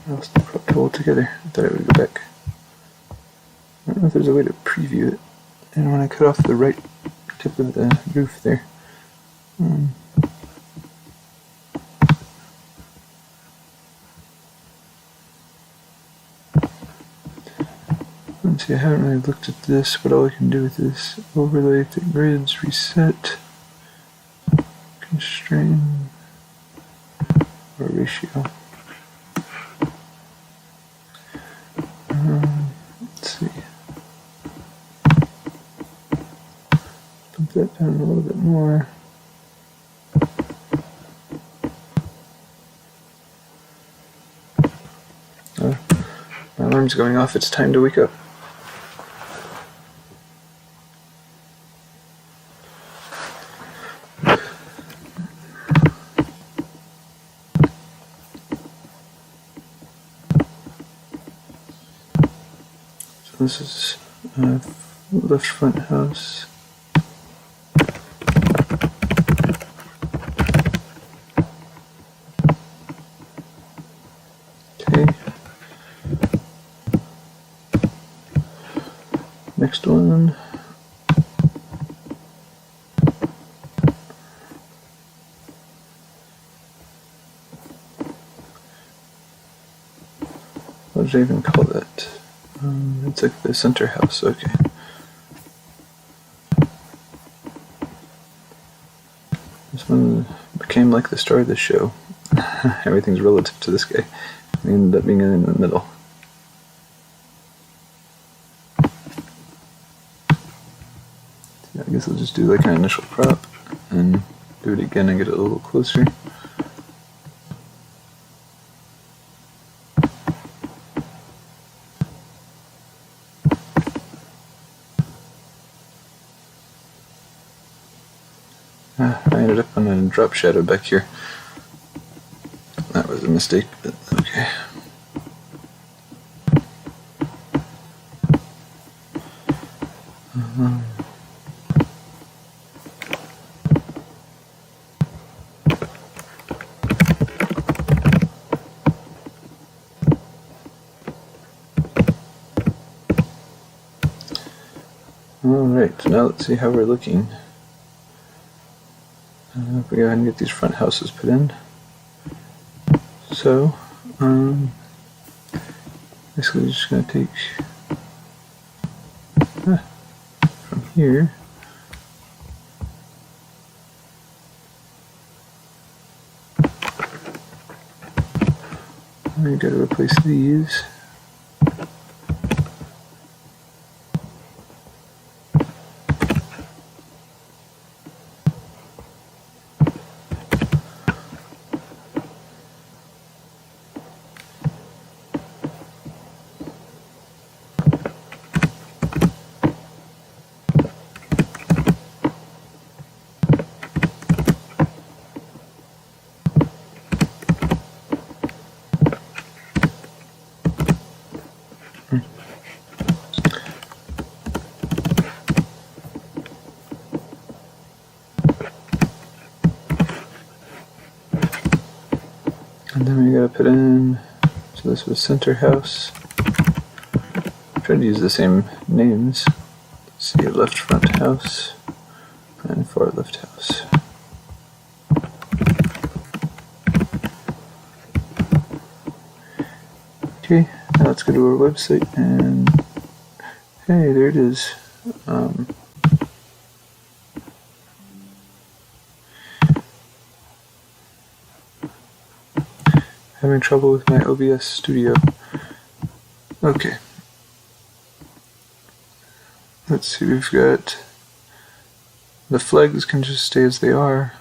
I lost the crop tool altogether. I thought it would go back. I don't know if there's a way to preview it. And when I cut off the right tip of the roof there. Let's see, I haven't really looked at this, but all I can do with this overlay to grids, reset, constrain, or ratio. Let's see. Move that down a little bit more. My alarm's going off. It's time to wake up. So this is left front house. Okay. Next one. What did I even call that? It's like the center house, okay. This one became like the star of the show. Everything's relative to this guy. We ended up being in the middle. Yeah, I guess I'll just do like an initial prop and do it again and get it a little closer. I ended up on a drop shadow back here. That was a mistake, but okay. Alright, so now let's see how we're looking. If we go ahead and get these front houses put in. So, basically just going to take from here. We got to replace these. And then we gotta put in, so this was center house. I tried to use the same names. Let's see, left front house and far left house. Okay, now let's go to our website and hey, there it is. Having trouble with my OBS Studio. Okay. Let's see, we've got the flags can just stay as they are.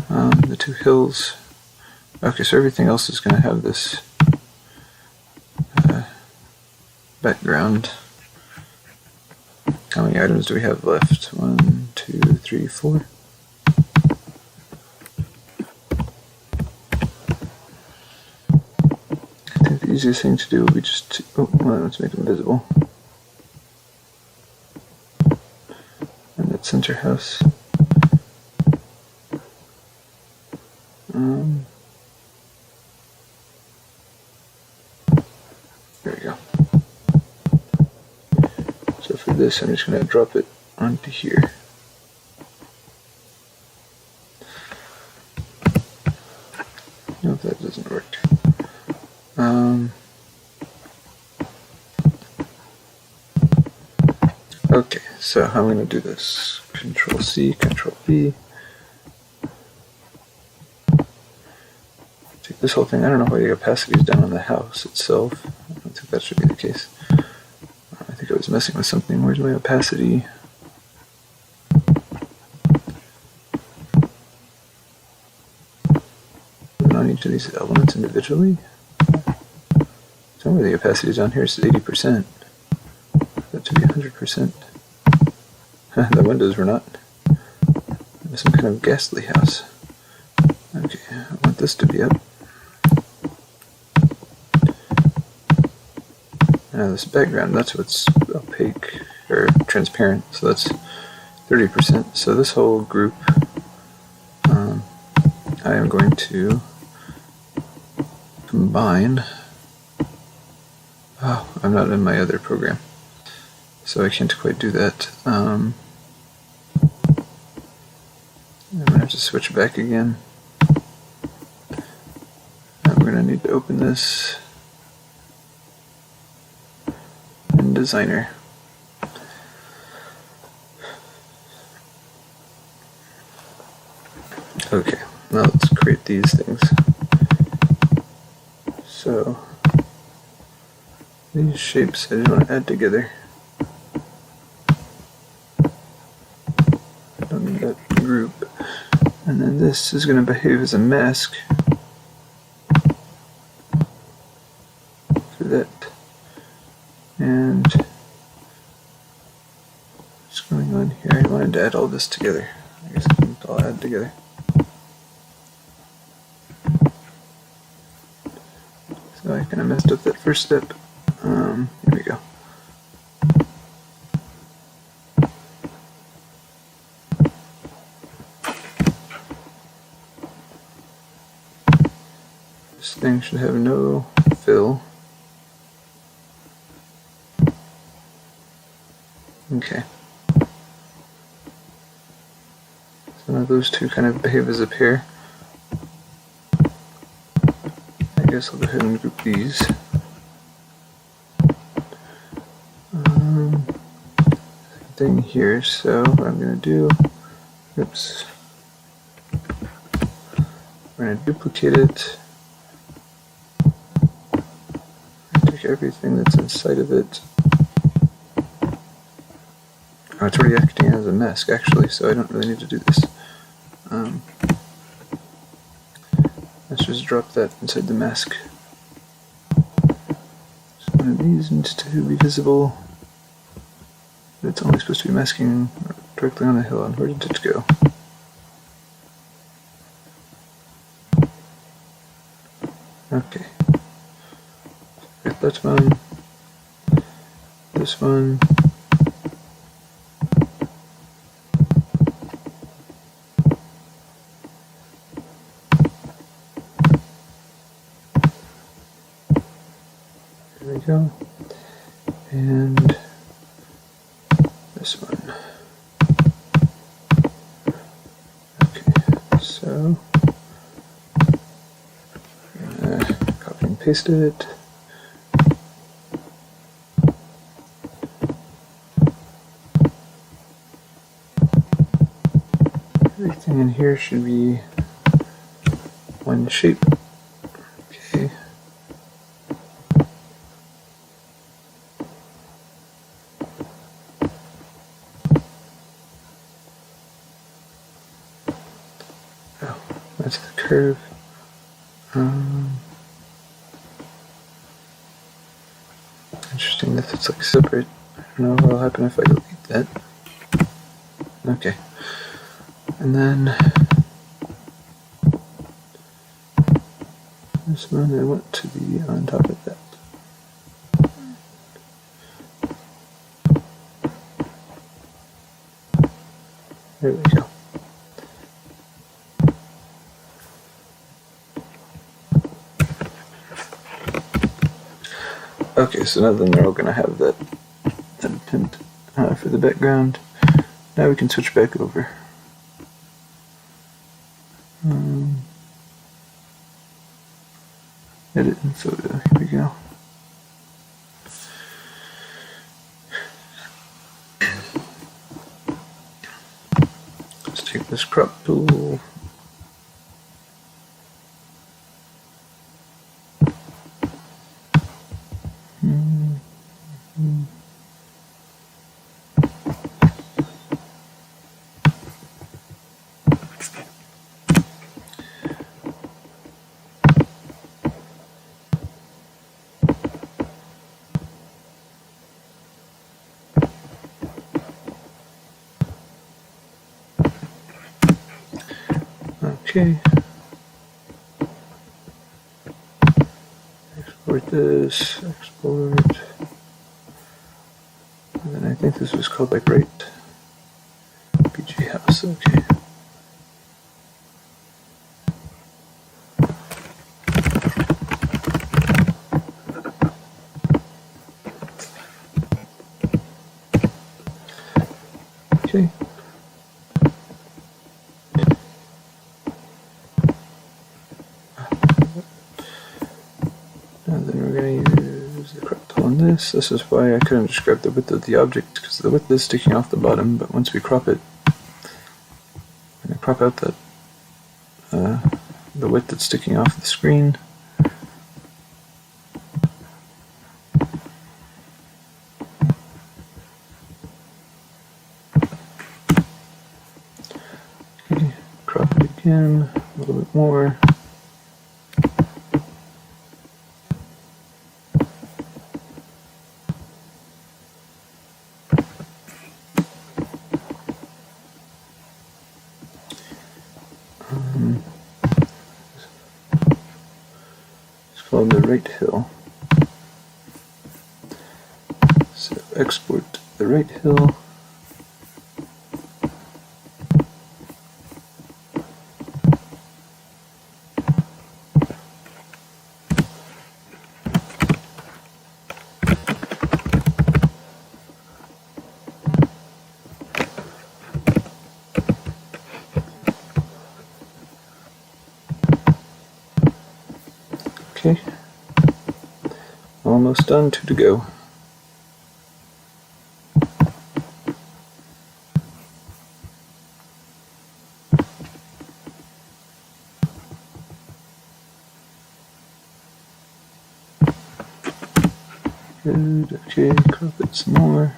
The two hills. Okay, so everything else is going to have this background. How many items do we have left? 1, 2, 3, 4. The easiest thing to do will be just to, let's make them visible. And that center house. There we go. So for this, I'm just going to drop it onto here. Nope, that doesn't work. Okay, so how am I going to do this? Control C, Control V. Take this whole thing. I don't know why the opacity is down on the house itself. I don't think that should be the case. I think I was messing with something. Where's my opacity? each of these elements individually. Tell me the opacity down here is 80%. That to be 100%. The windows were not. It was some kind of ghastly house. Okay, I want this to be up. Now this background, that's what's opaque or transparent, so that's 30%. So this whole group, I am going to combine. Oh, I'm not in my other program, so I can't quite do that. I'm going to have to switch back again. We're going to need to open this in Designer. Okay, now let's create these things. So these shapes I just want to add together. I don't need that group. And then this is going to behave as a mask for that. And what's going on here? I wanted to add all this together. I guess I'll add together. So I kind of messed up that first step. Here we go. This thing should have no fill. Okay. So now those two kind of behave as a pair. I guess I'll go ahead and group these. Thing here, so what I'm going to do, oops, we're going to duplicate it, take everything that's inside of it. Oh, it's already acting as a mask actually, so I don't really need to do this. Let's just drop that inside the mask. So one of these needs to be visible. It's only supposed to be masking directly on the hill. And where did it go? Okay. Get that one. This one. There we go. And this one. Okay, so I'm gonna copy and paste it. Everything in here should be one shape. Okay. Oh, that's the curve. Interesting that it's like separate. I don't know what will happen if I delete that. Okay. And then this one I want to be on top of that. There we go. Okay, so now then they're all going to have that tint for the background. Now we can switch back over. Edit in photo. Here we go. Let's take this crop tool. Okay. Export this, export. And then I think this was called like right BG house, okay. Okay. And then we're going to use the crop tool on this. This is why I couldn't describe the width of the object, because the width is sticking off the bottom, but once we crop it, I'm going to crop out that the width that's sticking off the screen. Okay, crop it again, a little bit more. It's called the right hill. So export the right hill. Okay, almost done, 2 to go. Good, okay, crop it some more.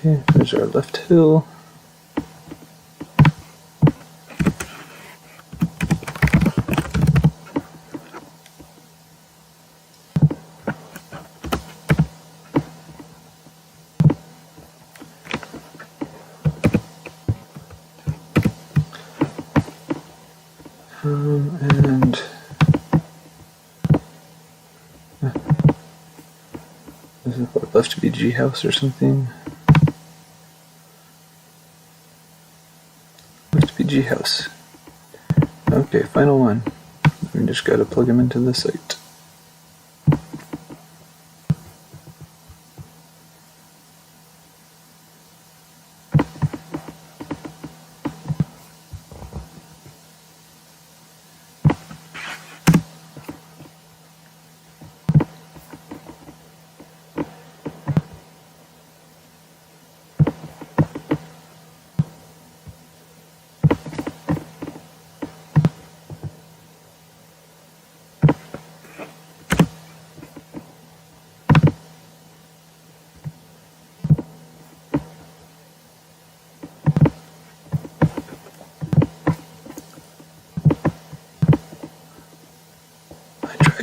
Okay, there's our left hill. And this is what left BG house or something. Left BG house. Okay, final one. We just gotta plug them into the site.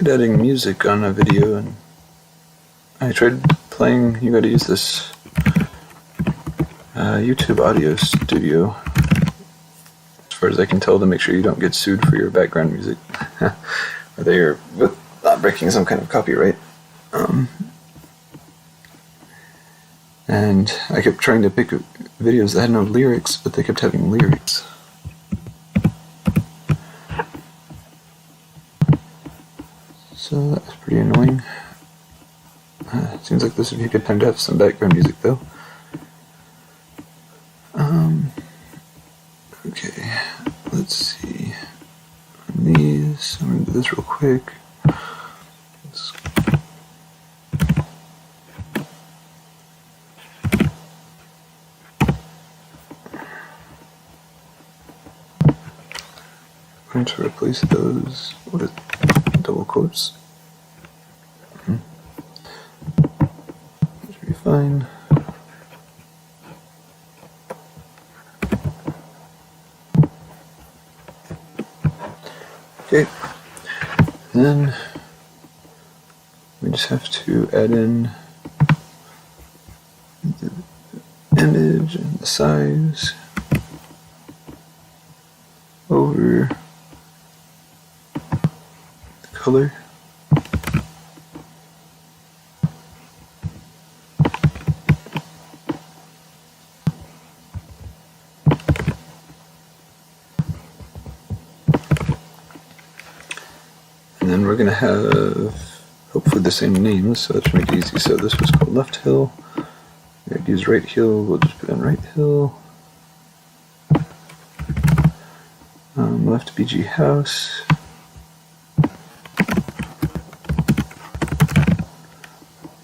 Adding music on a video, and I tried playing. You gotta use this YouTube audio studio, as far as I can tell, to make sure you don't get sued for your background music, or that you're not breaking some kind of copyright. And I kept trying to pick videos that had no lyrics, but they kept having lyrics. So that was pretty annoying. Seems like this would be a good time to have some background music, though. Okay, let's see. On these, I'm going to do this real quick. I'm going to replace those with double quotes. Should be fine. then we just have to add in the image and the size over the color. And then we're going to have hopefully the same names, so that should make it easy. So this was called left hill. We're going to use right hill. We'll just put in right hill. Left BG house.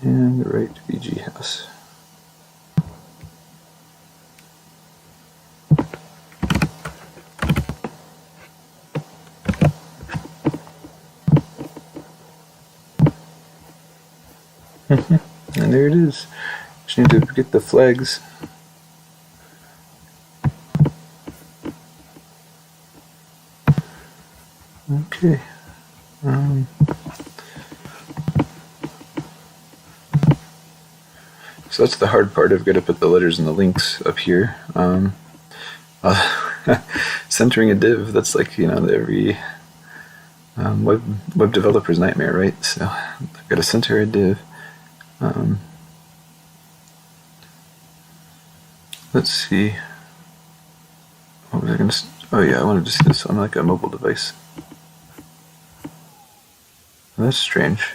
And right BG house. And there it is. Just need to get the flags. Okay. So that's the hard part. I've got to put the letters and the links up here. Centering a div, that's like, every web developer's nightmare, right? So I've got to center a div. Let's see. What was I going to... Oh yeah, I wanted to see this on like a mobile device. That's strange.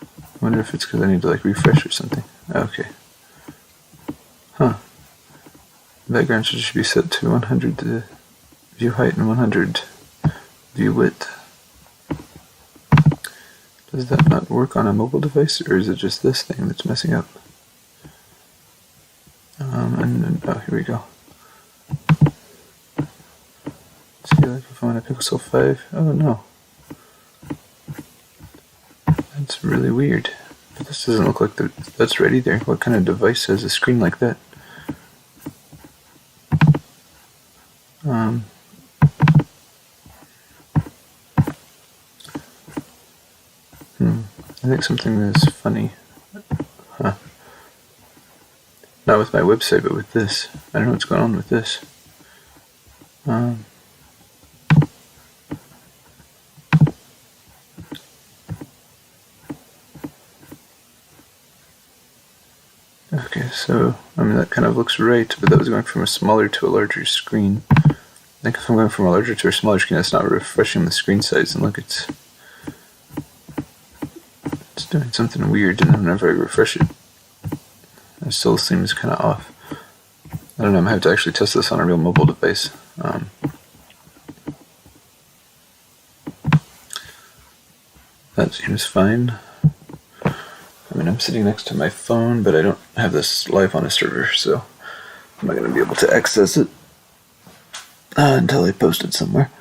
I wonder if it's because I need to like refresh or something. Okay. Huh. The background should be set to 100 to view height and 100 view width. Does that not work on a mobile device, or is it just this thing that's messing up? Oh, here we go. Let's see, like if I'm on a Pixel 5. Oh no. That's really weird. But this doesn't look like that's right either. What kind of device has a screen like that? I think something is funny. Huh. Not with my website, but with this. I don't know what's going on with this. Okay, so, that kind of looks right, but that was going from a smaller to a larger screen. I think if I'm going from a larger to a smaller screen, that's not refreshing the screen size, and look, it's doing something weird, and whenever I refresh it, it still seems kind of off. I don't know, I'm going to have to actually test this on a real mobile device. That seems fine. I'm sitting next to my phone, but I don't have this live on a server, so I'm not going to be able to access it until I post it somewhere.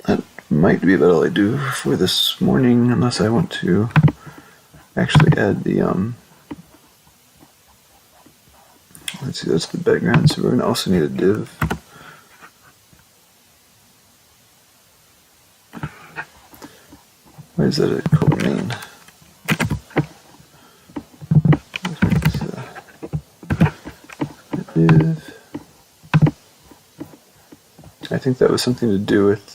That might be about all I do for this morning, unless I want to actually add the, let's see, that's the background, so we're going to also need a div. Why is that a called main? Let's make this a div. I think that was something to do with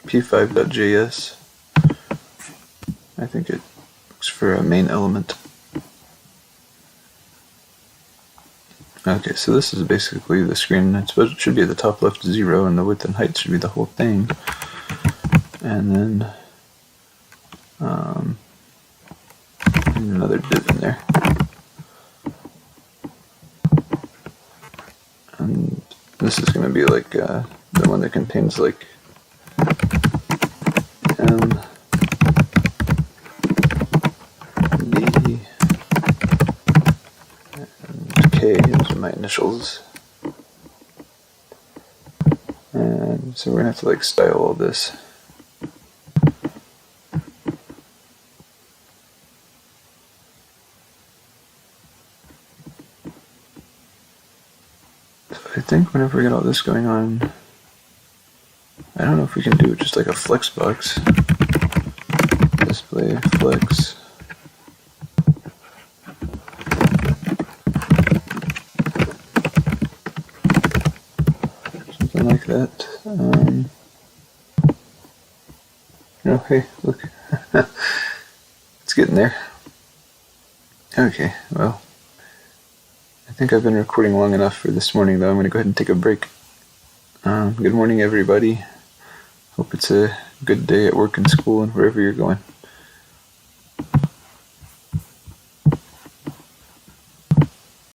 p5.js. I think it looks for a main element. Okay, so this is basically the screen. I suppose it should be at the top left 0, and the width and height should be the whole thing. And then another div in there. And this is going to be like the one that contains like M, D, and K. Those are my initials. And so we're going to have to like style all this. I think whenever we get all this going on, I don't know if we can do it just like a flex box. Display flex. Something like that. Oh, hey, look. It's getting there. Okay, well, I think I've been recording long enough for this morning, though. I'm going to go ahead and take a break. Good morning, everybody. Hope it's a good day at work and school and wherever you're going.